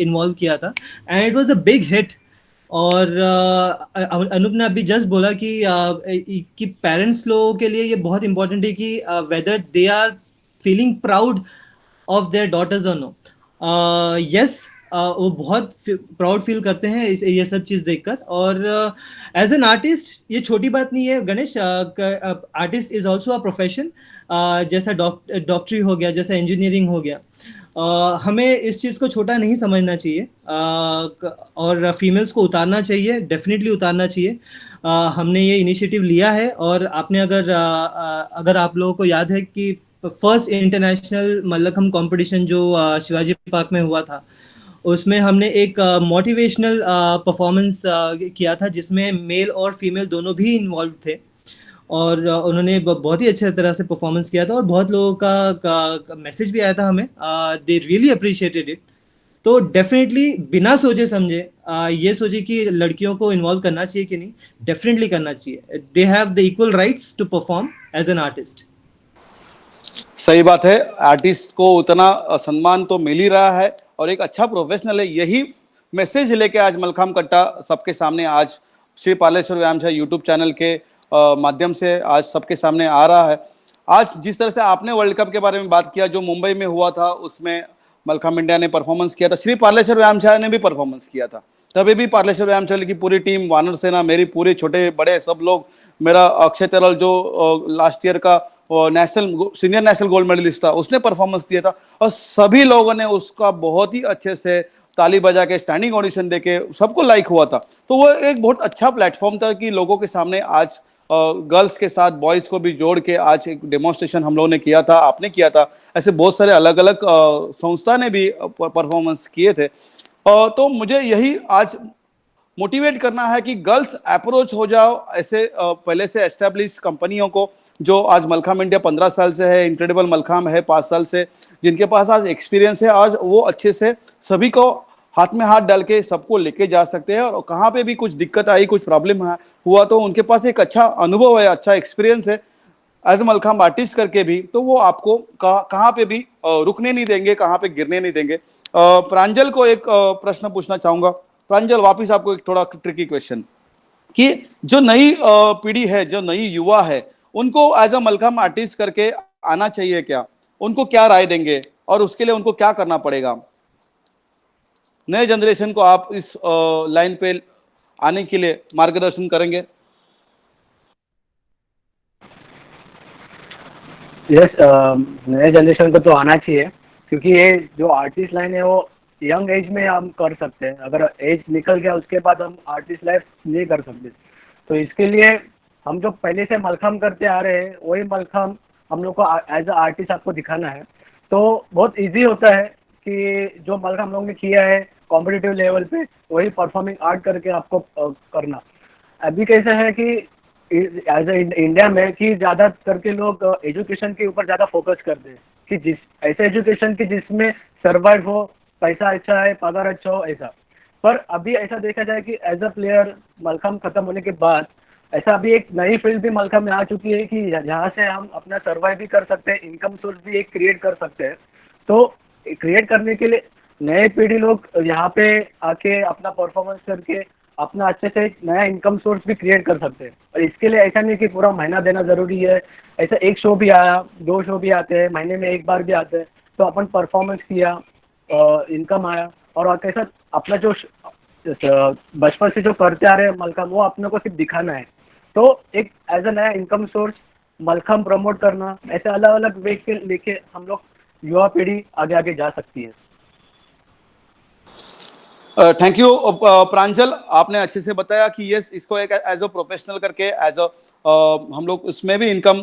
इन्वॉल्व किया था, and it was a big hit. और अनूप ने अभी जस्ट बोला कि पेरेंट्स लोगों के लिए ये बहुत इंपॉर्टेंट है कि whether they are feeling proud of their daughters और नो। यस, वो बहुत प्राउड फील करते हैं ये सब चीज़ देखकर। और एज एन आर्टिस्ट ये छोटी बात नहीं है Ganesh. Artist is also a profession, जैसा डॉक्टरी हो गया, जैसा इंजीनियरिंग हो गया। हमें इस चीज़ को छोटा नहीं समझना चाहिए, और फीमेल्स को उतारना चाहिए, डेफिनेटली उतारना चाहिए। हमने ये इनिशिएटिव लिया है, और आपने अगर आप लोगों को याद है कि फर्स्ट इंटरनेशनल मल्लखम्ब कंपटीशन जो शिवाजी पार्क में हुआ था, उसमें हमने एक मोटिवेशनल परफॉर्मेंस किया था, जिसमें मेल और फीमेल दोनों भी इन्वॉल्व थे, और उन्होंने बहुत ही अच्छे तरह से परफॉर्मेंस किया था, और बहुत लोगों का मैसेज भी आया था हमें, दे रियली अप्रिशिएटेड इट। तो डेफिनेटली बिना सोचे समझे ये सोचे कि लड़कियों को इन्वॉल्व करना चाहिए कि नहीं, डेफिनेटली करना चाहिए। They have the equal rights to perform as an artist. सही बात है, आर्टिस्ट को उतना सम्मान तो मिल ही रहा है और एक अच्छा प्रोफेशनल है। यही मैसेज लेके आज मलखाम कट्टा सबके सामने आज श्री पार्लेश्वर व्यायामशाला यूट्यूब चैनल के माध्यम से आज सबके सामने आ रहा है। आज जिस तरह से आपने वर्ल्ड कप के बारे में बात किया जो मुंबई में हुआ था, उसमें मलखाम इंडिया ने परफॉर्मेंस किया था, श्री पार्लेश्वर व्यायामशाला ने भी परफॉर्मेंस किया था। तभी भी पार्लेश्वर व्यायामशाला की पूरी टीम, वानर सेना, मेरी पूरे छोटे बड़े सब लोग, मेरा अक्षय तरल जो लास्ट ईयर का national senior national gold medalist था, उसने परफॉर्मेंस दिया था, और सभी लोगों ने उसका बहुत ही अच्छे से ताली बजा के स्टैंडिंग ऑडिशन देके सबको लाइक हुआ था। तो वो एक बहुत अच्छा प्लेटफॉर्म था कि लोगों के सामने आज गर्ल्स के साथ बॉयज को भी जोड़ के आज एक डेमोन्स्ट्रेशन हम लोगों ने किया था, आपने किया था, ऐसे बहुत सारे अलग अलग संस्था ने भी परफॉर्मेंस किए थे। तो मुझे यही आज मोटिवेट करना है कि गर्ल्स अप्रोच हो जाओ ऐसे पहले से एस्टेब्लिश कंपनियों को, जो आज मलखाम इंडिया 15 साल से है, इनक्रेडिबल मलखाम है 5 साल से, जिनके पास आज एक्सपीरियंस है, आज वो अच्छे से सभी को हाथ में हाथ डाल के सबको लेके जा सकते हैं। और कहाँ पे भी कुछ दिक्कत आई, कुछ प्रॉब्लम हुआ, तो उनके पास एक अच्छा अनुभव है, अच्छा एक्सपीरियंस है एज ए मलखाम आर्टिस्ट करके भी, तो वो आपको कहाँ पे भी रुकने नहीं देंगे, कहाँ पे गिरने नहीं देंगे। प्रांजल को एक प्रश्न पूछना चाहूंगा। प्रांजल, वापिस आपको एक थोड़ा ट्रिकी क्वेश्चन, कि जो नई पीढ़ी है, जो नई युवा है, उनको एज अ मलखाम आर्टिस्ट करके आना चाहिए क्या? उनको क्या राय देंगे और उसके लिए उनको क्या करना पड़ेगा? नए जनरेशन को आप इस लाइन पे आने के लिए मार्गदर्शन करेंगे? यस, नए जनरेशन को तो आना चाहिए, क्योंकि ये जो आर्टिस्ट लाइन है वो यंग एज में हम कर सकते हैं। अगर एज निकल गया उसके बाद हम आर्टिस्ट लाइफ नहीं कर सकते। तो इसके लिए हम जो पहले से मलखाम करते आ रहे हैं वही मलखाम हम लोग को एज अ आर्टिस्ट आपको दिखाना है। तो बहुत इजी होता है कि जो मलखाम हम लोग ने किया है कॉम्पिटिटिव लेवल पे वही परफॉर्मिंग आर्ट करके आपको करना। अभी कैसा है कि एज इंडिया में कि ज़्यादा करके लोग एजुकेशन के ऊपर ज़्यादा फोकस करते हैं, कि जिस ऐसे एजुकेशन की जिसमें सर्वाइव हो, पैसा अच्छा है, पगार अच्छा हो, ऐसा। पर अभी ऐसा देखा जाए कि एज अ प्लेयर मलखाम खत्म होने के बाद ऐसा अभी एक नई फील्ड भी मलखाम में आ चुकी है कि जहाँ से हम अपना सर्वाइव भी कर सकते हैं, इनकम सोर्स भी एक क्रिएट कर सकते हैं। तो क्रिएट करने के लिए नए पीढ़ी लोग यहाँ पे आके अपना परफॉर्मेंस करके अपना अच्छे से एक नया इनकम सोर्स भी क्रिएट कर सकते हैं। और इसके लिए ऐसा नहीं कि पूरा महीना देना ज़रूरी है। ऐसा एक शो भी आया, 2 शो भी आते हैं, महीने में एक बार भी आते हैं, तो अपन परफॉर्मेंस किया, इनकम आया, और कैसा अपना जो बचपन से जो करते आ रहे हैं मलखाम वो अपने को सिर्फ दिखाना है। तो एक एज अ नया इनकम सोर्स मलखाम प्रमोट करना, ऐसे अलग अलग वे के लेके हम लोग युवा पीढ़ी आगे आगे जा सकती है। थैंक यू प्रांजल, आपने अच्छे से बताया कि यस, इसको एक एज अ प्रोफेशनल करके एज अ हम लोग उसमें भी इनकम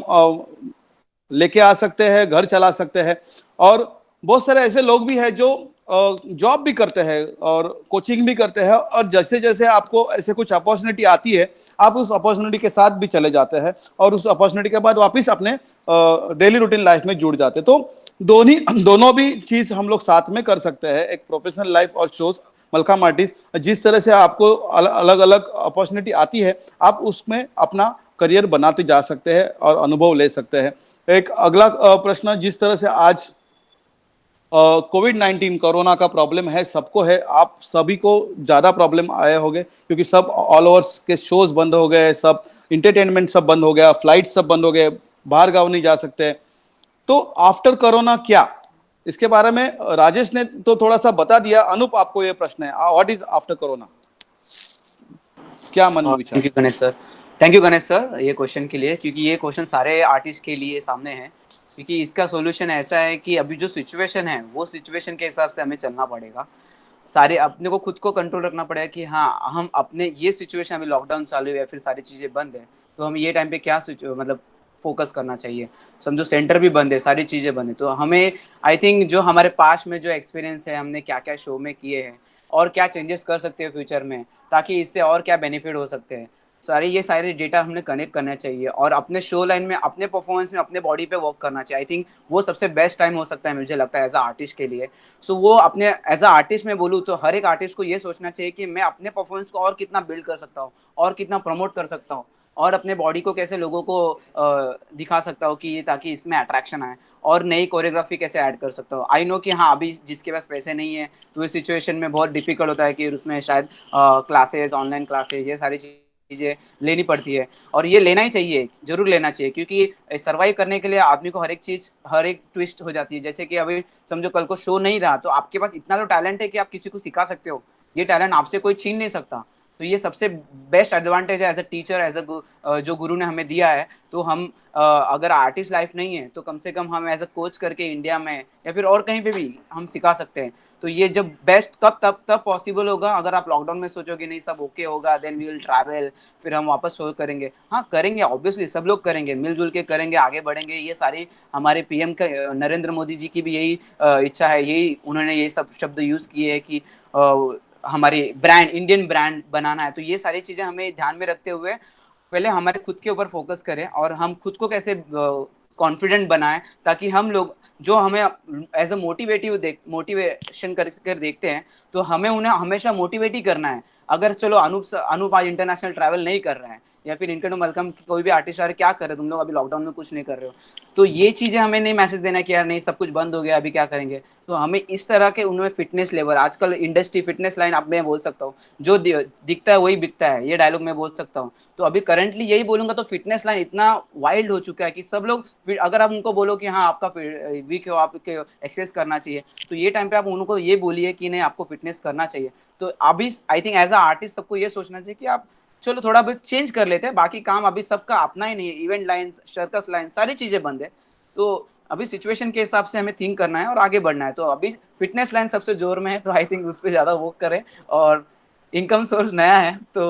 लेके आ सकते हैं, घर चला सकते हैं। और बहुत सारे ऐसे लोग भी हैं जो जॉब भी करते हैं और कोचिंग भी करते हैं, और जैसे जैसे आपको ऐसे कुछ अपॉर्चुनिटी आती है, आप उस अपॉर्चुनिटी के साथ भी चले जाते हैं और उस अपॉर्चुनिटी के बाद वापस अपने डेली रूटीन लाइफ में जुड़ जाते हैं। तो दोनों भी चीज हम लोग साथ में कर सकते हैं, एक प्रोफेशनल लाइफ और शोज। मलखाम आर्टिस्ट, जिस तरह से आपको अलग अलग अपॉर्चुनिटी आती है, आप उसमें अपना करियर बनाते जा सकते हैं और अनुभव ले सकते हैं। एक अगला प्रश्न, जिस तरह से आज कोविड-19 कोरोना का प्रॉब्लम है, सबको है, आप सभी को ज्यादा प्रॉब्लम आए होंगे क्योंकि सब ऑल ओवर के शोज बंद हो गए, सब इंटरटेनमेंट सब बंद हो गया, फ्लाइट सब बंद हो गए, बाहर गाँव नहीं जा सकते। तो आफ्टर कोरोना क्या, इसके बारे में राजेश ने तो थोड़ा सा बता दिया। अनूप, आपको ये प्रश्न है, व्हाट इज आफ्टर कोरोना, क्या मन में विचार? Thank you Ganesh sir, thank you Ganesh sir ये क्वेश्चन के लिए, क्योंकि ये क्वेश्चन सारे आर्टिस्ट के लिए सामने है। क्योंकि इसका सॉल्यूशन ऐसा है कि अभी जो सिचुएशन है वो सिचुएशन के हिसाब से हमें चलना पड़ेगा। सारे अपने को खुद को कंट्रोल रखना पड़ेगा कि हाँ, हम अपने ये सिचुएशन, अभी लॉकडाउन चालू है या फिर सारी चीज़ें बंद है, तो हम ये टाइम पे क्या मतलब फोकस करना चाहिए। समझो सेंटर भी बंद है, सारी चीज़ें बंद है, तो हमें आई थिंक जो हमारे पास में जो एक्सपीरियंस है, हमने क्या क्या शो में किए हैं और क्या चेंजेस कर सकते हैं फ्यूचर में, ताकि इससे और क्या बेनिफिट हो सकते हैं, ये सारे डेटा हमने कनेक्ट करना चाहिए और अपने शो लाइन में, अपने परफॉर्मेंस में, अपने बॉडी पे वर्क करना चाहिए। आई थिंक वो सबसे बेस्ट टाइम हो सकता है, मुझे लगता है एज अ आर्टिस्ट के लिए। सो वो अपने एज अ आर्टिस्ट में बोलूँ तो हर एक आर्टिस्ट को ये सोचना चाहिए कि मैं अपने परफॉर्मेंस को और कितना बिल्ड कर सकता हूँ और कितना प्रमोट कर सकता हूँ और अपने बॉडी को कैसे लोगों को दिखा सकता हूँ कि ये, ताकि इसमें अट्रैक्शन आए, और नई कोरियोग्राफी कैसे ऐड कर सकता हूँ। आई नो कि हाँ, अभी जिसके पास पैसे नहीं है तो इस सिचुएशन में बहुत डिफिकल्ट होता है कि उसमें शायद क्लासेस, ऑनलाइन क्लासेस, ये सारी चीज़ें लेनी पड़ती है, और ये लेना ही चाहिए, जरूर लेना चाहिए, क्योंकि सर्वाइव करने के लिए आदमी को हर एक चीज़, हर एक ट्विस्ट हो जाती है। जैसे कि अभी समझो कल को शो नहीं रहा तो आपके पास इतना तो टैलेंट है कि आप किसी को सिखा सकते हो, ये टैलेंट आपसे कोई छीन नहीं सकता। तो ये सबसे बेस्ट एडवांटेज है as a teacher, as a जो गुरु ने हमें दिया है। तो हम अगर आर्टिस्ट लाइफ नहीं है तो कम से कम हम एज अ कोच करके इंडिया में या फिर और कहीं पे भी हम सिखा सकते हैं। तो ये जब बेस्ट कब तब पॉसिबल होगा, अगर आप लॉकडाउन में सोचोगे नहीं सब ओके होगा, देन वी विल ट्रैवल, फिर हम वापस शो करेंगे। हाँ करेंगे, ऑब्वियसली सब लोग करेंगे, मिलजुल के करेंगे, आगे बढ़ेंगे। ये सारी हमारे पीएम का, नरेंद्र मोदी जी की भी यही इच्छा है, यही उन्होंने ये सब शब्द यूज किए हैं कि हमारी ब्रांड, इंडियन ब्रांड बनाना है। तो ये सारी चीजें हमें ध्यान में रखते हुए पहले हमारे खुद के ऊपर फोकस करें और हम खुद को कैसे कॉन्फिडेंट बनाएं, ताकि हम लोग जो हमें एज अ मोटिवेशन कर देखते हैं तो हमें उन्हें हमेशा मोटिवेट ही करना है। अगर चलो अनूप आज इंटरनेशनल ट्रैवल नहीं कर रहा है, या फिर इनके मलकम कोई भी आर्टिस्ट आ रहे, क्या कर रहे हो तुम लोग, अभी लॉकडाउन में कुछ नहीं कर रहे हो, तो ये चीजें हमें नहीं मैसेज देना कि यार नहीं सब कुछ बंद हो गया, अभी क्या करेंगे। तो हमें इस तरह के उनमें फिटनेस लेवल, आजकल इंडस्ट्री फिटनेस लाइन, अब मैं बोल सकता हूँ जो दिखता है वही बिकता है, ये डायलॉग मैं बोल सकता हूँ। तो अभी करंटली यही बोलूंगा, तो फिटनेस लाइन इतना वाइल्ड हो चुका है कि सब लोग, अगर आप उनको बोलो कि हाँ आपका वीक हो, आपके एक्सरसाइज करना चाहिए, तो ये टाइम पे आप उनको ये बोलिए कि नहीं आपको फिटनेस करना चाहिए। तो अभी I think as a artist सबको ये सोचना चाहिए कि आप चलो थोड़ा बहुत चेंज कर लेते हैं, बाकी काम अभी सबका अपना ही नहीं है, इवेंट लाइन, सर्कस लाइन, सारी चीजें बंद है। तो अभी सिचुएशन के हिसाब से हमें थिंक करना है और आगे बढ़ना है। तो अभी फिटनेस लाइन सबसे जोर में है, तो आई थिंक उस पर ज्यादा वर्क करें। और इनकम सोर्स नया है तो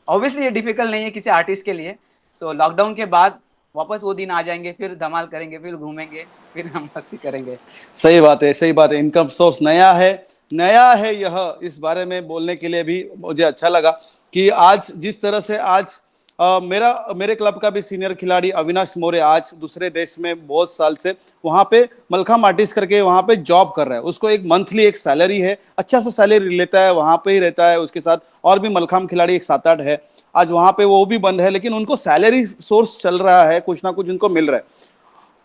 ऑब्वियसली ये डिफिकल्ट नहीं है किसी आर्टिस्ट के लिए। सो लॉकडाउन के बाद वापस वो दिन आ जाएंगे, फिर धमाल करेंगे, फिर घूमेंगे, फिर हम मस्ती करेंगे। सही बात है, सही बात है। इनकम सोर्स नया है, नया है यह, इस बारे में बोलने के लिए भी मुझे अच्छा लगा कि आज जिस तरह से आज मेरे क्लब का भी सीनियर खिलाड़ी अविनाश मोरे आज दूसरे देश में बहुत साल से वहाँ पे मलखाम आर्टिस्ट करके वहाँ पे जॉब कर रहा है। उसको एक मंथली एक सैलरी है, अच्छा सा सैलरी लेता है, वहाँ पे ही रहता है। उसके साथ और भी मलखाम खिलाड़ी एक 7-8 है। आज वहाँ पे वो भी बंद है, लेकिन उनको सैलरी सोर्स चल रहा है, कुछ ना कुछ उनको मिल रहा है।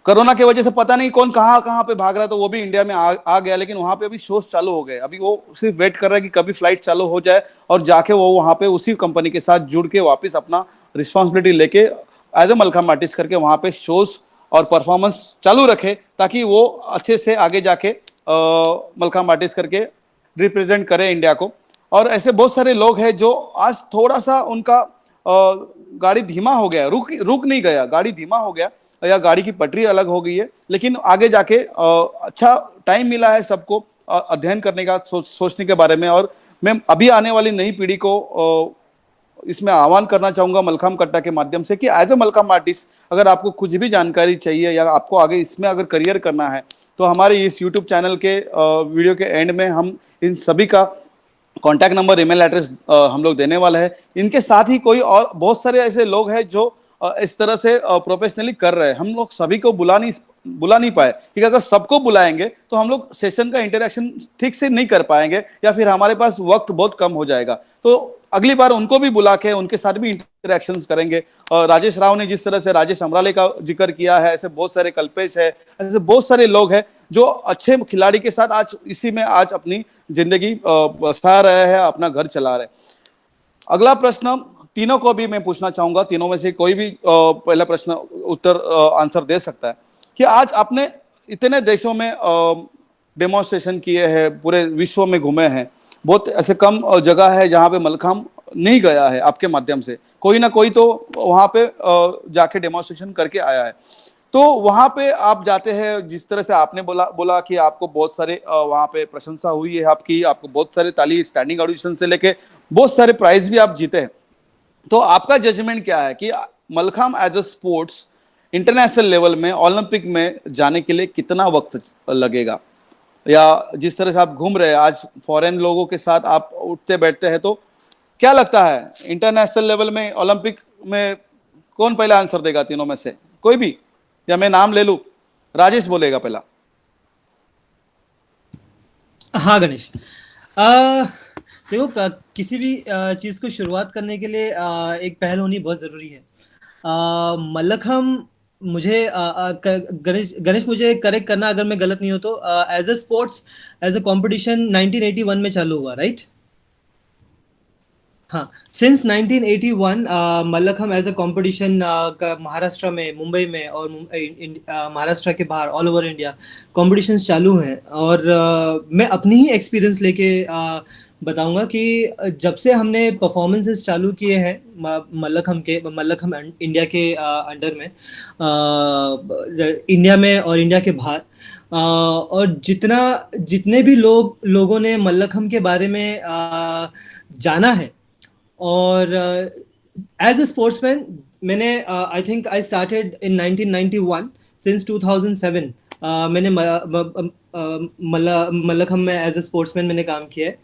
कोरोना की वजह से पता नहीं कौन कहाँ कहाँ पे भाग रहा है, तो वो भी इंडिया में आ गया, लेकिन वहां पे अभी शोज चालू हो गए। अभी वो सिर्फ वेट कर रहा है कि कभी फ्लाइट चालू हो जाए और जाके वो वहां पे उसी कंपनी के साथ जुड़ के वापस अपना रिस्पॉन्सिबिलिटी लेके एज ए मलखाम आर्टिस्ट करके वहां पे शोज और परफॉर्मेंस चालू रखे, ताकि वो अच्छे से आगे जाके मलखाम आर्टिस्ट करके रिप्रेजेंट करे इंडिया को। और ऐसे बहुत सारे लोग हैं जो आज थोड़ा सा उनका गाड़ी धीमा हो गया, रुक नहीं गया, गाड़ी धीमा हो गया या गाड़ी की पटरी अलग हो गई है, लेकिन आगे जाके अच्छा टाइम मिला है सबको अध्ययन करने का, सोचने के बारे में। और मैं अभी आने वाली नई पीढ़ी को इसमें आह्वान करना चाहूंगा मलखाम कट्टा के माध्यम से कि एज ए मलखाम आर्टिस्ट अगर आपको कुछ भी जानकारी चाहिए या आपको आगे इसमें अगर करियर करना है तो हमारे इस यूट्यूब चैनल के वीडियो के एंड में हम इन सभी का कॉन्टैक्ट नंबर, ईमेल एड्रेस हम लोग देने वाले हैं। इनके साथ ही कोई और बहुत सारे ऐसे लोग हैं जो इस तरह से प्रोफेशनली कर रहे हैं। हम लोग सभी को बुला नहीं पाए, क्योंकि अगर सबको बुलाएंगे तो हम लोग सेशन का इंटरेक्शन ठीक से नहीं कर पाएंगे या फिर हमारे पास वक्त बहुत कम हो जाएगा। तो अगली बार उनको भी बुला के उनके साथ भी इंटरेक्शंस करेंगे। राजेश राव ने जिस तरह से राजेश अमराले का जिक्र किया है, ऐसे बहुत सारे कल्पेश है, ऐसे बहुत सारे लोग हैं जो अच्छे खिलाड़ी के साथ आज इसी में आज अपनी जिंदगी बसा रहे हैं, अपना घर चला रहे हैं। अगला प्रश्न तीनों को भी मैं पूछना चाहूंगा, तीनों में से कोई भी पहला प्रश्न उत्तर आंसर दे सकता है कि आज आपने इतने देशों में डेमोन्स्ट्रेशन किए हैं, पूरे विश्व में घूमे हैं, बहुत ऐसे कम जगह है जहाँ पे मलखाम नहीं गया है। आपके माध्यम से कोई ना कोई तो वहाँ पे जाके डेमोन्स्ट्रेशन करके आया है। तो वहाँ पे आप जाते हैं, जिस तरह से आपने बोला कि आपको बहुत सारे वहाँ पे प्रशंसा हुई है आपको बहुत सारे ताली, स्टैंडिंग ऑडिशन से लेके बहुत सारे प्राइज भी आप जीते हैं। तो आपका जजमेंट क्या है कि Mallakhamb as a sports international level में, ओलंपिक में जाने के लिए कितना वक्त लगेगा? या जिस तरह से आप घूम रहे हैं आज फॉरेन लोगों के साथ आप उठते बैठते हैं, तो क्या लगता है इंटरनेशनल लेवल में, ओलंपिक में कौन पहला आंसर देगा तीनों में से? कोई भी, या मैं नाम ले लूं? राजेश बोलेगा पहला। हाँ गणेश, देखो किसी भी चीज़ को शुरुआत करने के लिए एक पहल होनी बहुत ज़रूरी है। मल्लखम मुझे गणेश मुझे करेक्ट करना अगर मैं गलत नहीं हूँ तो as a sports, as a competition 1981 में चालू हुआ, राइट? हाँ, since 1981 Mallakhamb as a competition Maharashtra में, मुंबई में और महाराष्ट्र के बाहर ऑल ओवर इंडिया कॉम्पिटिशन्स चालू हैं। और मैं अपनी ही एक्सपीरियंस लेके बताऊंगा कि जब से हमने परफॉर्मेंसेस चालू किए हैं मल्लखम इंडिया के अंडर में, इंडिया में और इंडिया के बाहर, और जितने भी लोगों ने मल्लखम के बारे में जाना है, और एज अ स्पोर्ट्समैन मैंने I think I started in 1991, since 2007 मैंने मल्लखम में एज अ स्पोर्ट्समैन मैंने काम किया है।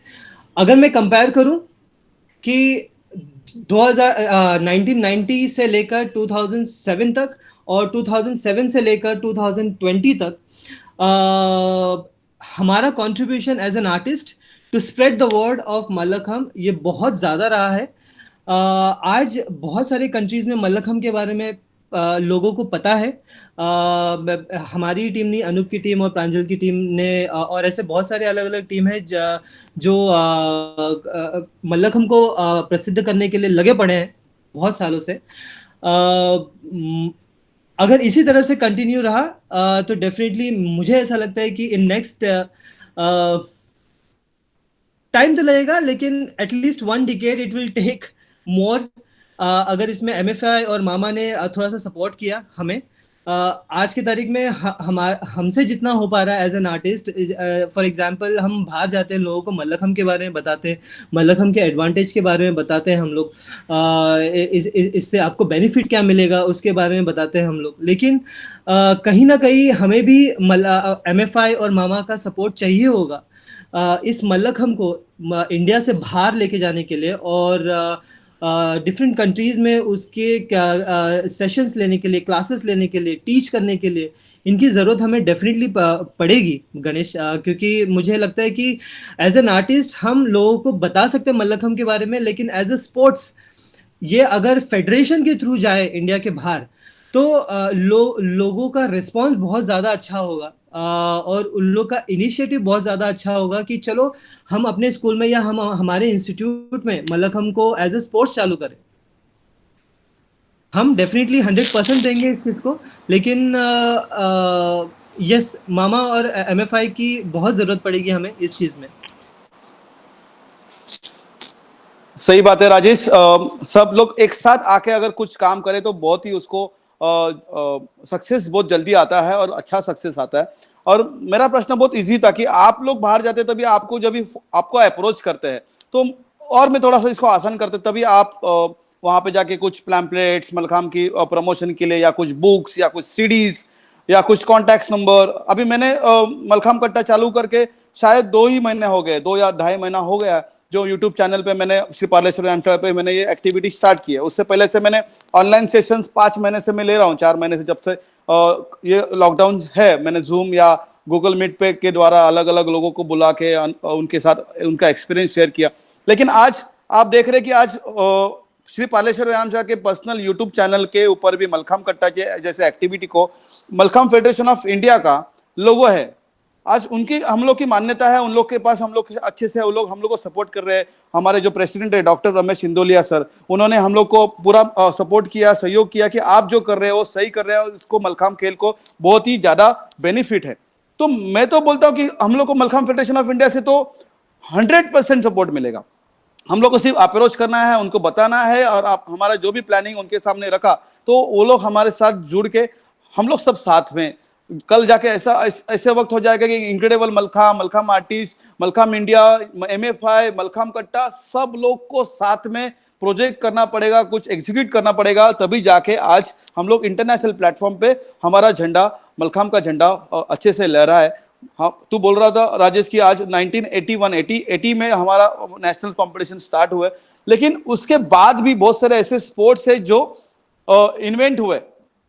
अगर मैं कंपेयर करूं कि 1990 से लेकर 2007 तक और 2007 से लेकर 2020 तक हमारा contribution as an artist to spread the word of Mallakhamb ये बहुत ज़्यादा रहा है। आज बहुत सारे कंट्रीज़ में मल्लखम के बारे में लोगों को पता है। हमारी टीम ने, अनूप की टीम और प्रांजल की टीम ने, और ऐसे बहुत सारे अलग अलग टीम है जो मल्लखम को प्रसिद्ध करने के लिए लगे पड़े हैं बहुत सालों से। अगर इसी तरह से कंटिन्यू रहा तो डेफिनेटली मुझे ऐसा लगता है कि इन नेक्स्ट टाइम तो लगेगा, लेकिन at least 1 decade it will take more. अगर इसमें MFI और मामा ने थोड़ा सा सपोर्ट किया हमें, आज की तारीख में हमसे जितना हो पा रहा है as an artist, for example हम बाहर जाते हैं, लोगों को मल्लखम के बारे में बताते हैं, मल्लखम के एडवांटेज के बारे में बताते हैं हम लोग, इससे आपको बेनिफिट क्या मिलेगा उसके बारे में बताते हैं हम लोग। लेकिन कहीं ना कहीं हमें भी MFI और मामा का सपोर्ट चाहिए होगा इस मल्लखम को इंडिया से बाहर लेके जाने के लिए, और डिफरेंट कंट्रीज में उसके सेशंस लेने के लिए, क्लासेस लेने के लिए, टीच करने के लिए इनकी ज़रूरत हमें डेफिनेटली पड़ेगी गणेश, क्योंकि मुझे लगता है कि एज एन आर्टिस्ट हम लोगों को बता सकते हैं मल्लखम के बारे में, लेकिन एज अ स्पोर्ट्स ये अगर फेडरेशन के थ्रू जाए इंडिया के बाहर तो लोगों का रिस्पांस बहुत ज़्यादा अच्छा होगा, और उन लोग का इनिशिएटिव बहुत ज़्यादा अच्छा होगा कि चलो हम अपने स्कूल में या हम हमारे इंस्टीट्यूट में मल्लखम को एज ए स्पोर्ट्स चालू करें। हम डेफिनेटली 100% देंगे इस चीज़ को, लेकिन यस, मामा और MFI की बहुत ज़रूरत पड़ेगी हमें इस चीज़ में। सही बात है राजेश। सब लोग एक साथ आके अगर कुछ काम करें तो बहुत ही उसको सक्सेस बहुत जल्दी आता है और अच्छा सक्सेस आता है। और मेरा प्रश्न बहुत इजी था कि आप लोग बाहर जाते तभी आपको जब आपको अप्रोच करते हैं तो और मैं थोड़ा सा इसको आसान करते, तभी आप वहां पे जाके कुछ पैम्पलेट्स मलखाम की प्रमोशन के लिए, या कुछ बुक्स, या कुछ सीडीज, या कुछ कॉन्टैक्ट नंबर। अभी मैंने मलखाम कट्टा चालू करके शायद 2 ही महीने हो गए, 2 या ढाई महीना हो गया, जो यूट्यूब चैनल पे मैंने श्री पार्लेश्वर रामचंद्र पे मैंने ये एक्टिविटी स्टार्ट की है। उससे पहले से मैंने ऑनलाइन सेशंस 5 महीने से मैं ले रहा हूँ, 4 महीने से, जब से ये लॉकडाउन है। मैंने जूम या गूगल मीट पे के द्वारा अलग अलग लोगों को बुला के उनके साथ उनका एक्सपीरियंस शेयर किया। लेकिन आज आप देख रहे हैं कि आज श्री पार्लेश्वर व्यायाम शाह के पर्सनल यूट्यूब चैनल के ऊपर भी मलखाम कट्टा के जैसे एक्टिविटी को मलखाम फेडरेशन ऑफ इंडिया का लोगो है। आज उनकी हम लोग की मान्यता है, उन लोग के पास हम लोग अच्छे से, वो लोग हम लोग को सपोर्ट कर रहे हैं। हमारे जो प्रेसिडेंट है डॉक्टर रमेश इंदोलिया सर, उन्होंने हम लोग को पूरा सपोर्ट किया, सहयोग किया कि आप जो कर रहे हो वो सही कर रहे हो, इसको मलखाम खेल को बहुत ही ज्यादा बेनिफिट है। तो मैं तो बोलता हूँ कि हम लोग को मलखाम फेडरेशन ऑफ इंडिया से तो 100% सपोर्ट मिलेगा। हम लोग को सिर्फ अप्रोच करना है, उनको बताना है, और आप हमारा जो भी प्लानिंग उनके सामने रखा तो वो लोग हमारे साथ जुड़ के हम लोग सब साथ में, कल जाके ऐसे वक्त हो जाएगा कि incredible mallakhamb, mallakhamb artist, mallakhamb India, MFI, mallakhamb कट्टा, सब लोग को साथ में प्रोजेक्ट करना पड़ेगा, कुछ एग्जीक्यूट करना पड़ेगा, तभी जाके आज हम लोग इंटरनेशनल प्लेटफॉर्म पे हमारा झंडा, मलखाम का झंडा अच्छे से लहरा है। हाँ, तू बोल रहा था राजेश की आज 1980 में हमारा नेशनल कंपटीशन स्टार्ट हुए, लेकिन उसके बाद भी बहुत सारे ऐसे स्पोर्ट्स है जो इन्वेंट हुए।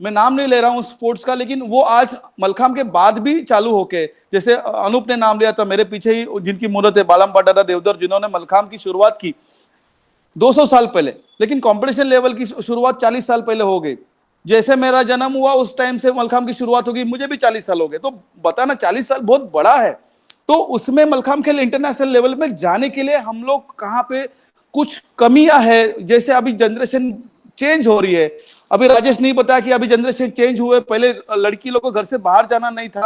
मैं नाम नहीं ले रहा हूं स्पोर्ट्स का, लेकिन वो आज मलखाम के बाद भी चालू होके, जैसे अनूप ने नाम लिया था मेरे पीछे ही, जिनकी मूर्त है बालम पटारा देवधर, जिन्होंने मलखाम की शुरुआत की 200 साल पहले, लेकिन कंपटीशन लेवल की शुरुआत 40 साल पहले हो गई। जैसे मेरा जन्म हुआ उस टाइम से मलखाम की शुरुआत होगी, मुझे भी 40 साल हो गए, तो बताना 40 साल बहुत बड़ा है। तो उसमें मलखाम खेल इंटरनेशनल लेवल में जाने के लिए हम लोग कहाँ पे कुछ कमियां है, जैसे अभी जनरेशन चेंज हो रही है। अभी राजेश नहीं बताया कि अभी जनरेशन चेंज हुए, पहले लड़की लोग को घर से बाहर जाना नहीं था,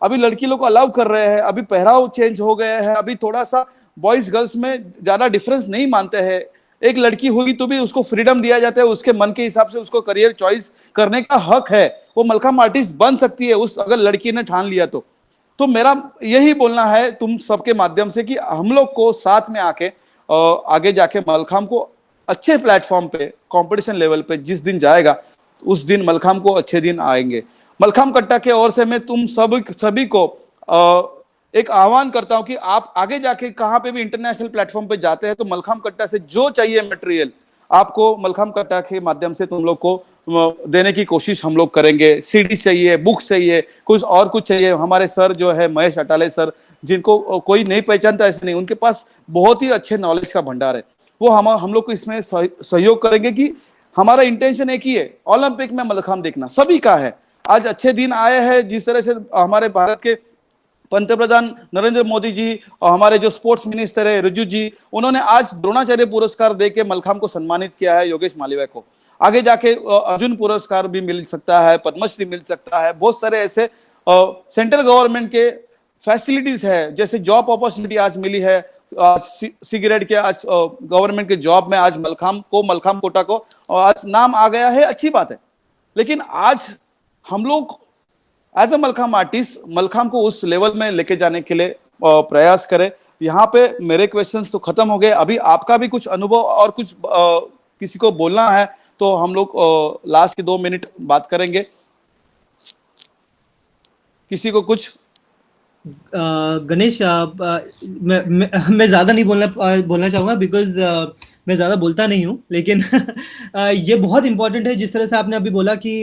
अभी लड़की लोग को अलाउ कर रहे हैं, अभी पहराव चेंज हो गया है, अभी थोड़ा सा बॉयज गर्ल्स में ज्यादा डिफरेंस नहीं मानते हैं। एक लड़की हुई तो भी उसको फ्रीडम दिया जाता है, उसके मन के हिसाब से उसको करियर चॉइस करने का हक है, वो मलखाम आर्टिस्ट बन सकती है उस अगर लड़की ने ठान लिया तो मेरा यही बोलना है तुम सबके माध्यम से कि हम लोग को साथ में आके आगे जाके मलखाम को अच्छे प्लेटफॉर्म पे, कंपटीशन लेवल पे जिस दिन जाएगा उस दिन मलखाम को अच्छे दिन आएंगे। मलखाम कट्टा के ओर से मैं तुम सभी को एक आह्वान करता हूं कि आप आगे जाके कहां पे भी इंटरनेशनल प्लेटफॉर्म पे जाते हैं तो मलखाम कट्टा से जो चाहिए मटेरियल आपको मलखाम कट्टा के माध्यम से तुम लोग को देने की कोशिश हम लोग करेंगे। सीडी चाहिए, बुक्स चाहिए, कुछ और कुछ चाहिए, हमारे सर जो है महेश अटाले सर, जिनको कोई नहीं पहचानता ऐसे नहीं, उनके पास बहुत ही अच्छे नॉलेज का भंडार है, वो हम लोग को इसमें सहयोग करेंगे। कि हमारा इंटेंशन एक ही है, ओलंपिक में मलखाम देखना सभी का है। आज अच्छे दिन आए हैं, जिस तरह से हमारे भारत के पंतप्रधान नरेंद्र मोदी जी और हमारे जो स्पोर्ट्स मिनिस्टर है रिजिजू जी, उन्होंने आज द्रोणाचार्य पुरस्कार देके मलखाम को सम्मानित किया है, योगेश मालवीय को। आगे जाके अर्जुन पुरस्कार भी मिल सकता है, पद्मश्री मिल सकता है, बहुत सारे ऐसे सेंट्रल गवर्नमेंट के फैसिलिटीज है, जैसे जॉब अपॉर्चुनिटी आज मिली है सिगरेट के, आज गवर्नमेंट के जॉब में आज मलखाम कोटा को आज नाम आ गया है, अच्छी बात है। लेकिन आज हम लोग as a mallakhamb artist mallakhamb को उस लेवल में लेके जाने के लिए प्रयास करें। यहाँ पे मेरे क्वेश्चंस तो खत्म हो गए, अभी आपका भी कुछ अनुभव और कुछ किसी को बोलना है तो हम लोग लास्ट के 2 मिनट बात करेंगे। किसी को कुछ गणेश, मैं ज्यादा नहीं बोलना चाहूंगा, बिकॉज मैं ज्यादा बोलता नहीं हूँ, लेकिन ये बहुत इंपॉर्टेंट है जिस तरह से आपने अभी बोला कि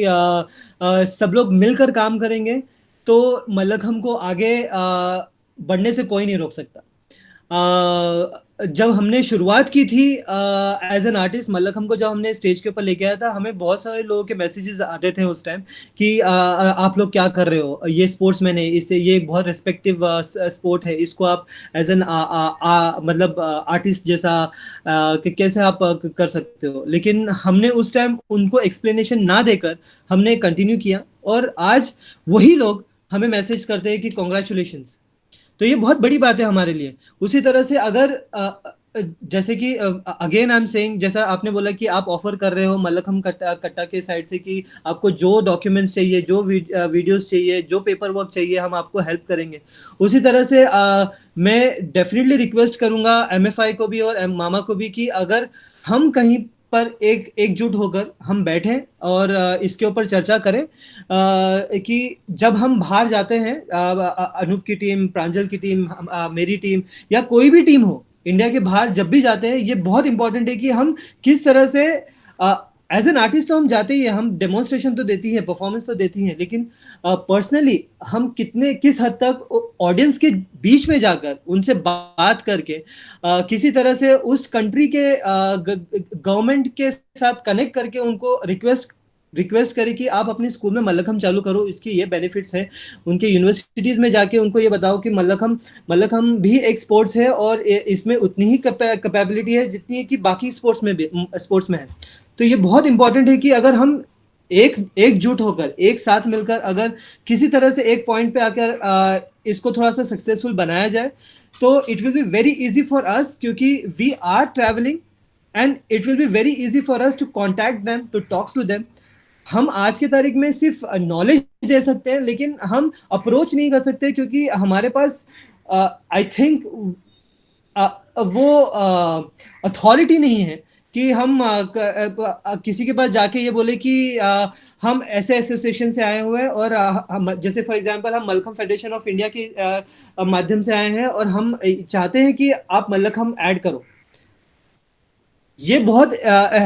सब लोग मिलकर काम करेंगे तो मलखाम को आगे बढ़ने से कोई नहीं रोक सकता। जब हमने शुरुआत की थी एज एन आर्टिस्ट, मलखाम को जब हमने स्टेज के ऊपर लेके आया था, हमें बहुत सारे लोगों के मैसेजेस आते थे उस टाइम कि आप लोग क्या कर रहे हो, ये स्पोर्ट्स मैन है, इससे ये बहुत रिस्पेक्टिव स्पोर्ट है, इसको आप एज एन मतलब आर्टिस्ट जैसा कैसे आप कर सकते हो। लेकिन हमने उस टाइम उनको एक्सप्लेनेशन ना देकर हमने कंटिन्यू किया, और आज वही लोग हमें मैसेज करते हैं कि कॉन्ग्रेचुलेशंस। तो ये बहुत बड़ी बात है हमारे लिए। उसी तरह से अगर जैसे कि अगेन आई एम सेइंग, जैसा आपने बोला कि आप ऑफर कर रहे हो मल्लखम कट्टा कट्टा के साइड से कि आपको जो डॉक्यूमेंट्स चाहिए, जो वीडियोस चाहिए, जो पेपर वर्क चाहिए, हम आपको हेल्प करेंगे। उसी तरह से मैं डेफिनेटली रिक्वेस्ट करूंगा एमएफआई को भी और मामा को भी कि अगर हम कहीं पर एकजुट होकर हम बैठें और इसके ऊपर चर्चा करें कि जब हम बाहर जाते हैं, अनूप की टीम, प्रांजल की टीम, मेरी टीम या कोई भी टीम हो इंडिया के बाहर जब भी जाते हैं, ये बहुत इंपॉर्टेंट है कि हम किस तरह से एज एन आर्टिस्ट तो हम जाते ही हैं, हम डेमोन्स्ट्रेशन तो देती हैं, परफॉर्मेंस तो देती हैं, लेकिन पर्सनली हम किस हद तक ऑडियंस के बीच में जाकर उनसे बात करके किसी तरह से उस कंट्री के गवर्नमेंट के साथ कनेक्ट करके उनको रिक्वेस्ट करें कि आप अपने स्कूल में मल्लखम चालू करो, इसकी ये बेनिफिट्स हैं। उनके यूनिवर्सिटीज में जाके उनको ये बताओ कि मल्लखम भी एक स्पोर्ट्स है और इसमें उतनी ही कैपेबिलिटी है जितनी है कि बाकी स्पोर्ट्स में है। तो ये बहुत इंपॉर्टेंट है कि अगर हम एकजुट होकर, एक साथ मिलकर अगर किसी तरह से एक पॉइंट पे आकर इसको थोड़ा सा सक्सेसफुल बनाया जाए, तो it will be very easy for us, क्योंकि we are travelling and it will be very easy for us to contact them, to talk to them. हम आज की तारीख में सिर्फ नॉलेज दे सकते हैं, लेकिन हम अप्रोच नहीं कर सकते, क्योंकि हमारे पास आई थिंक वो अथॉरिटी नहीं है कि हम किसी के पास जाके ये बोले कि हम ऐसे एसोसिएशन से आए हुए हैं और जैसे फॉर एग्जांपल हम मल्लखम फेडरेशन ऑफ इंडिया के माध्यम से आए हैं और हम चाहते हैं कि आप मल्लखम ऐड करो। ये बहुत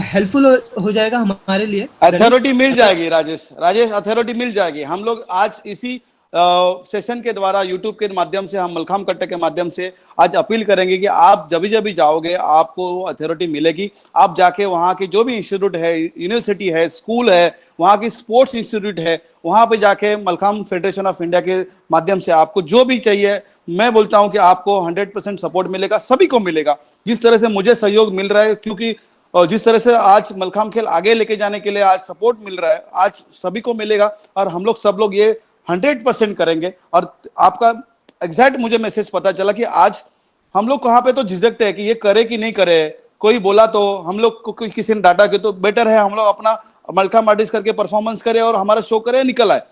हेल्पफुल हो जाएगा हमारे लिए। अथॉरिटी मिल जाएगी राजेश, अथॉरिटी मिल जाएगी। हम लोग आज इसी सेशन के द्वारा यूट्यूब के माध्यम से, हम मलखाम कट्टे के माध्यम से आज अपील करेंगे कि आप जब भी जाओगे आपको अथॉरिटी मिलेगी। आप जाके वहाँ के जो भी इंस्टीट्यूट है, यूनिवर्सिटी है, स्कूल है, वहाँ की स्पोर्ट्स इंस्टीट्यूट है, वहाँ पे जाके मलखाम फेडरेशन ऑफ इंडिया के माध्यम से आपको जो भी चाहिए, मैं बोलता हूँ कि आपको 100% सपोर्ट मिलेगा, सभी को मिलेगा। जिस तरह से मुझे सहयोग मिल रहा है, क्योंकि जिस तरह से आज मलखाम खेल आगे लेके जाने के लिए आज सपोर्ट मिल रहा है, आज सभी को मिलेगा और हम लोग सब लोग ये 100% करेंगे। और आपका एग्जैक्ट मुझे मैसेज पता चला कि आज हम लोग कहाँ पे तो झिझकते हैं कि ये करे कि नहीं करे, कोई बोला तो हम लोग को किसी ने डांटा के, तो बेटर है हम लोग अपना मलखाम आर्टिस्ट करके परफॉर्मेंस करें और हमारा शो करें, निकल आए।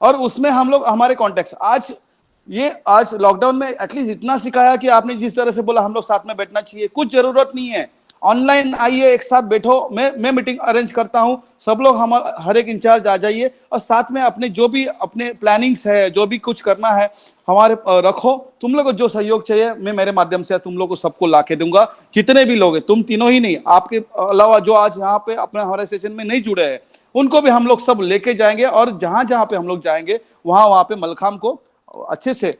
और उसमें हम लोग हमारे कॉन्टेक्ट आज लॉकडाउन में एटलीस्ट इतना सिखाया कि आपने जिस तरह से बोला हम लोग साथ में बैठना चाहिए, कुछ जरूरत नहीं है, ऑनलाइन आइए, एक साथ बैठो, मैं मीटिंग अरेंज करता हूं, सब लोग हमारा हर एक इंचार्ज आ जाइए और साथ में अपने जो भी अपने प्लानिंग्स है, जो भी कुछ करना है हमारे रखो। तुम लोग को जो सहयोग चाहिए मैं मेरे माध्यम से तुम लोग को सबको ला के दूंगा, जितने भी लोग हैं, तुम तीनों ही नहीं, आपके अलावा जो आज यहाँ पे अपने हमारे सेशन में नहीं जुड़े हैं उनको भी हम लोग सब लेके जाएंगे। और जहां जहां पे हम लोग जाएंगे वहां पे मलखाम को अच्छे से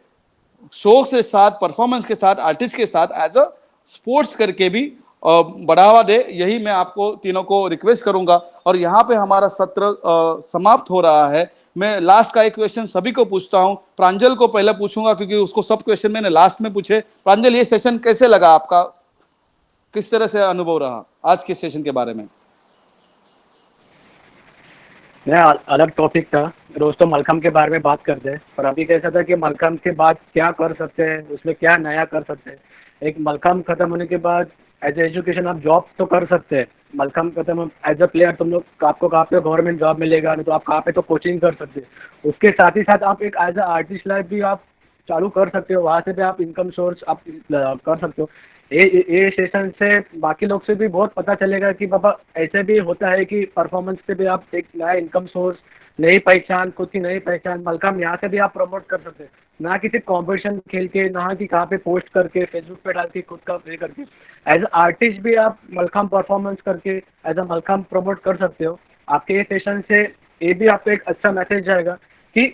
शो के साथ, परफॉर्मेंस के साथ, आर्टिस्ट के साथ एज अ स्पोर्ट्स करके भी बढ़ावा दे, यही मैं आपको तीनों को रिक्वेस्ट करूंगा। और यहाँ पे हमारा सत्र समाप्त हो रहा है। मैं लास्ट का एक क्वेश्चन सभी को पूछता हूँ, प्रांजल को पहले पूछूंगा क्योंकि उसको सब क्वेश्चन मैंने लास्ट में पूछे। प्रांजल, ये सेशन कैसे लगा आपका, किस तरह से अनुभव रहा आज के सेशन के बारे में? अलग टॉपिक था, रोज तो मलखम के बारे में बात करते हैं, पर अभी कैसा था कि मलखम के बाद क्या कर सकते हैं, उसमें क्या नया कर सकते हैं। एक मलखम खत्म होने के बाद एज एजुकेशन आप जॉब तो कर सकते हैं, मलखम खत्म एज अ प्लेयर तुम लोग आपको कहाँ पे गवर्नमेंट जॉब मिलेगा, नहीं तो आप कहाँ पे तो कोचिंग कर सकते हैं। उसके साथ ही साथ आप एक एज अ आर्टिस्ट लाइफ भी आप चालू कर सकते हो, वहाँ से भी आप इनकम सोर्स आप कर सकते हो। ये सेशन से बाकी लोग से भी बहुत पता चलेगा कि पापा ऐसे भी होता है कि परफॉर्मेंस से भी आप एक नया इनकम सोर्स, नई पहचान, खुद की नई पहचान मलखम यहाँ से भी आप प्रमोट कर सकते हैं, ना किसी कंपटीशन खेल के, ना कि कहाँ पे पोस्ट करके, फेसबुक पे डाल के, खुद का पे करके। एज अ आर्टिस्ट भी आप मलखम परफॉर्मेंस करके एज अ मलखम प्रमोट कर सकते हो। आपके ये सेशन से ये भी आपको एक अच्छा मैसेज जाएगा कि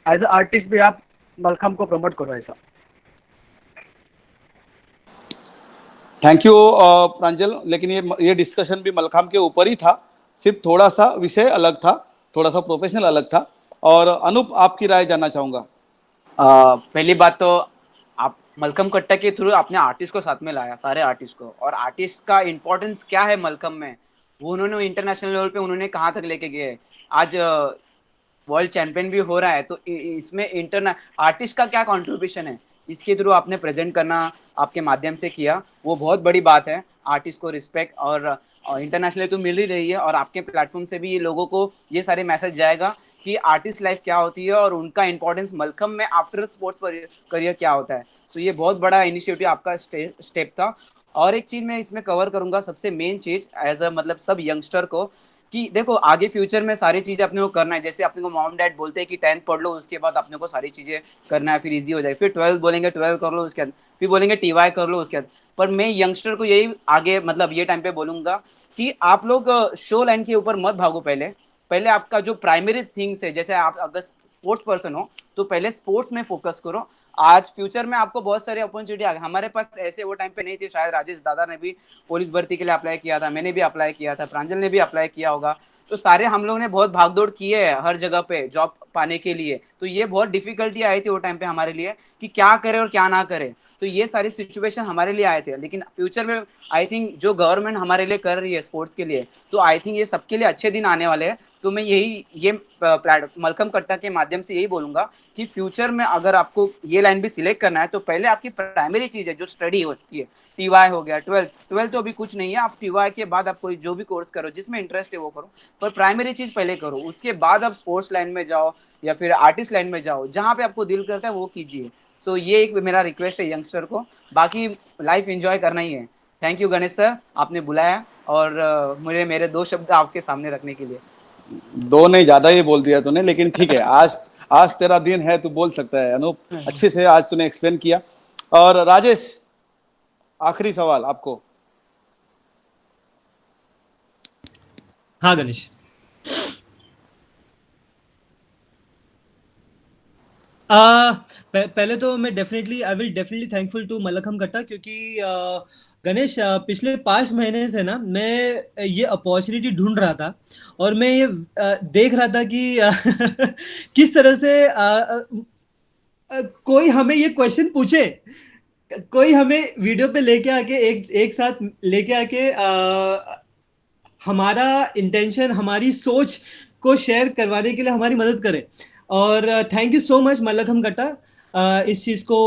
एज अ आर्टिस्ट भी आप मलखम को प्रमोट करो ऐसा। थैंक यू प्रांजल, लेकिन ये डिस्कशन भी मलखाम के ऊपर ही था, सिर्फ थोड़ा सा विषय अलग था, थोड़ा सा प्रोफेशनल अलग था। और अनूप, आपकी राय जानना चाहूंगा। पहली बात तो आप मलखम कट्टा के थ्रू अपने आर्टिस्ट को साथ में लाया, सारे आर्टिस्ट को, और आर्टिस्ट का इम्पोर्टेंस क्या है मलखम में, वो उन्होंने इंटरनेशनल लेवल पे उन्होंने कहाँ तक लेके गए। आज वर्ल्ड चैंपियन भी हो रहा है, तो इसमें आर्टिस्ट का क्या कंट्रीब्यूशन है, इसके थ्रू आपने प्रेजेंट करना आपके माध्यम से किया, वो बहुत बड़ी बात है। आर्टिस्ट को रिस्पेक्ट और इंटरनेशनली तो मिल ही रही है, और आपके प्लेटफॉर्म से भी लोगों को ये सारे मैसेज जाएगा कि आर्टिस्ट लाइफ क्या होती है और उनका इंपॉर्टेंस मलखम में आफ्टर स्पोर्ट्स करियर क्या होता है। सो ये बहुत बड़ा इनिशिएटिव आपका स्टेप था। और एक चीज मैं इसमें कवर करूंगा, सबसे मेन चीज एज अ मतलब सब यंगस्टर को, कि देखो आगे फ्यूचर में सारी चीजें अपने को करना है। जैसे अपने को मॉम डैड बोलते हैं कि 10th पढ़ लो, उसके बाद अपने को सारी चीजें करना है, फिर इजी हो जाए। फिर 12th बोलेंगे 12 कर लो, उसके बाद फिर बोलेंगे टीवाई कर लो उसके बाद। पर मैं यंगस्टर को यही आगे मतलब ये टाइम पे बोलूंगा कि आप लोग शो लाइन के ऊपर मत भागो। पहले पहले आपका जो प्राइमरी थिंग्स है, जैसे आप अगर स्पोर्ट्स पर्सन हो तो पहले स्पोर्ट्स में फोकस करो। आज फ्यूचर में आपको बहुत सारी अपॉर्चुनिटी आ गई। हमारे पास ऐसे वो टाइम पे नहीं थे, शायद राजेश दादा ने भी पुलिस भर्ती के लिए अप्लाई किया था, मैंने भी अप्लाई किया था, प्रांजल ने भी अप्लाई किया होगा। तो सारे हम लोग ने बहुत भागदौड़ की है हर जगह पे जॉब पाने के लिए। तो ये बहुत डिफिकल्टी आई थी वो टाइम पे हमारे लिए कि क्या करे और क्या ना करे। तो ये सारी सिचुएशन हमारे लिए आए थे। लेकिन फ्यूचर में आई थिंक जो गवर्नमेंट हमारे लिए कर रही है स्पोर्ट्स के लिए, तो आई थिंक ये सबके लिए अच्छे दिन आने वाले हैं। तो मैं यही ये मलखम कट्टा के माध्यम से यही बोलूंगा कि फ्यूचर में अगर आपको ये लाइन भी सिलेक्ट करना है तो पहले आपकी प्राइमरी चीज है जो स्टडी होती है, टीवाई हो गया, ट्वेल्थ तो अभी कुछ नहीं है, आप टीवाई के बाद आप कोई जो भी कोर्स करो जिसमें इंटरेस्ट है वो करो, पर प्राइमरी चीज पहले करो। उसके बाद आप स्पोर्ट्स लाइन में जाओ या फिर आर्टिस्ट लाइन में जाओ, जहाँ पे आपको दिल करता है वो कीजिए। सो ये एक मेरा रिक्वेस्ट है यंगस्टर को। बाकी लाइफ एंजॉय करना ही है। थैंक यू गणेश सर, आपने बुलाया और मुझे मेरे 2 शब्द आपके सामने रखने के लिए। 2 नहीं, ज्यादा ही बोल दिया तूने, लेकिन ठीक है, आज आज तेरा दिन है, तू बोल सकता है अनूप। अच्छे से आज तूने एक्सप्लेन किया। और राजेश, आखिरी सवाल आपको। हाँ गणेश। पहले तो मैं I will definitely thankful to Mallakhamb Katta, क्योंकि गणेश पिछले 5 महीने से ना मैं ये अपॉर्चुनिटी ढूंढ रहा था, और मैं ये देख रहा था कि किस तरह से कोई हमें ये क्वेश्चन पूछे, कोई हमें वीडियो पे लेके आके एक साथ लेके आके हमारा इंटेंशन, हमारी सोच को शेयर करवाने के लिए हमारी मदद करे। और थैंक यू सो मच मल्लखम कट्टा, इस चीज़ को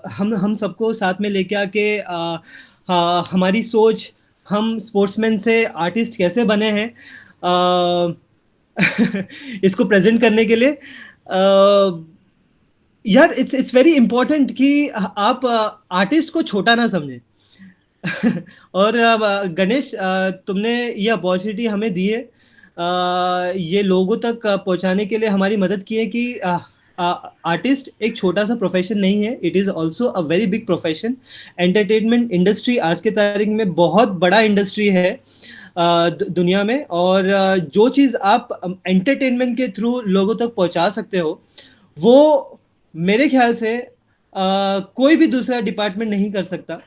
हम सबको साथ में लेके आके हमारी सोच, हम स्पोर्ट्समैन से आर्टिस्ट कैसे बने हैं, इसको प्रेजेंट करने के लिए। यार इट्स वेरी इम्पोर्टेंट कि आप आर्टिस्ट को छोटा ना समझें। और गणेश, तुमने ये अपॉर्चुनिटी हमें दी है, ये लोगों तक पहुंचाने के लिए हमारी मदद की है कि आर्टिस्ट एक छोटा सा प्रोफेशन नहीं है, it is also a very big profession. Entertainment industry आज के तारीख में बहुत बड़ा इंडस्ट्री है दुनिया में, और जो चीज़ आप एंटरटेनमेंट के थ्रू लोगों तक पहुंचा सकते हो, वो मेरे ख्याल से कोई भी दूसरा डिपार्टमेंट नहीं कर सकता।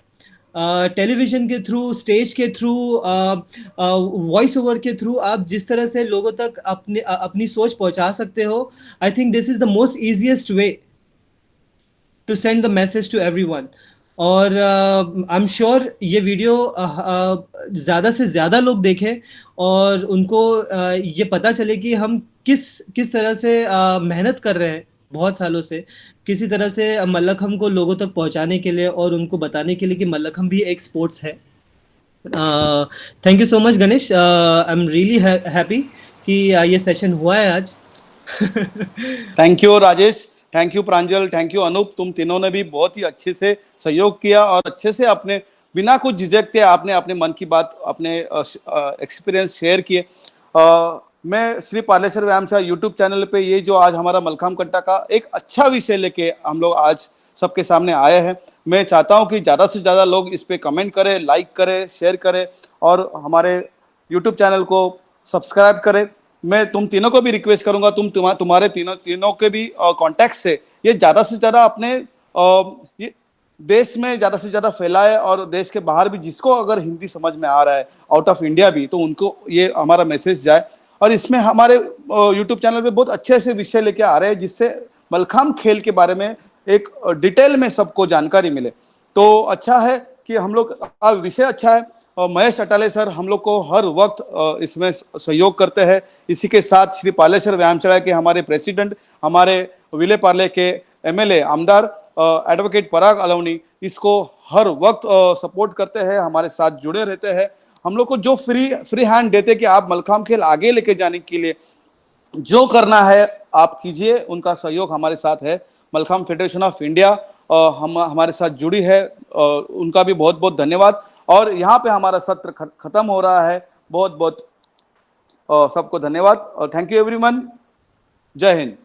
टेलीविजन के थ्रू, स्टेज के थ्रू, वॉइस ओवर के थ्रू आप जिस तरह से लोगों तक अपनी सोच पहुंचा सकते हो, I think this is the most easiest way to send the message to everyone. और आई एम श्योर ये वीडियो ज़्यादा से ज़्यादा लोग देखें और उनको ये पता चले कि हम किस तरह से मेहनत कर रहे हैं बहुत सालों से, किसी तरह से मल्लखम को लोगों तक पहुंचाने के लिए और उनको बताने के लिए कि मल्लखम भी एक स्पोर्ट्स है। Thank you so much Ganesh, I am really happy कि ये सेशन हुआ है आज। Thank you Rajesh, thank you Pranjal, thank you Anoop. तुम तीनों ने भी बहुत ही अच्छे से सहयोग किया और अच्छे से अपने बिना कुछ झिझक के आपने अपने मन की बात, अपने एक्सपीरियंस शेयर किए। मैं श्री पार्लेश्वर व्यायामशाला यूट्यूब चैनल पे ये जो आज हमारा मलखम कट्टा का एक अच्छा विषय लेके हम लोग आज सबके सामने आए हैं। मैं चाहता हूँ कि ज़्यादा से ज़्यादा लोग इस पे कमेंट करें, लाइक करें, शेयर करें और हमारे यूट्यूब चैनल को सब्सक्राइब करें। मैं तुम तीनों को भी रिक्वेस्ट करूंगा, तुम्हारे तीनों के भी कॉन्टैक्ट से ये ज़्यादा से ज़्यादा अपने ये देश में ज़्यादा से ज़्यादा फैलाए, और देश के बाहर भी जिसको अगर हिंदी समझ में आ रहा है, आउट ऑफ इंडिया भी, तो उनको ये हमारा मैसेज जाए। और इसमें हमारे यूट्यूब चैनल पे बहुत अच्छे से विषय लेके आ रहे हैं जिससे मलखाम खेल के बारे में एक डिटेल में सबको जानकारी मिले। तो अच्छा है कि हम लोग, विषय अच्छा है। महेश अटाले सर हम लोग को हर वक्त इसमें सहयोग करते हैं। इसी के साथ श्री पार्लेश्वर व्यायामशाला के हमारे प्रेसिडेंट, हमारे विले पार्ले के एमएलए आमदार एडवोकेट पराग अलोनी इसको हर वक्त सपोर्ट करते हैं, हमारे साथ जुड़े रहते हैं। हम लोग को जो फ्री हैंड देते कि आप मलखाम खेल आगे लेके जाने के लिए जो करना है आप कीजिए, उनका सहयोग हमारे साथ है। मलखाम फेडरेशन ऑफ इंडिया हम हमारे साथ जुड़ी है, उनका भी बहुत बहुत धन्यवाद। और यहाँ पे हमारा सत्र खत्म हो रहा है। बहुत बहुत सबको धन्यवाद और थैंक यू एवरीवन। जय हिंद।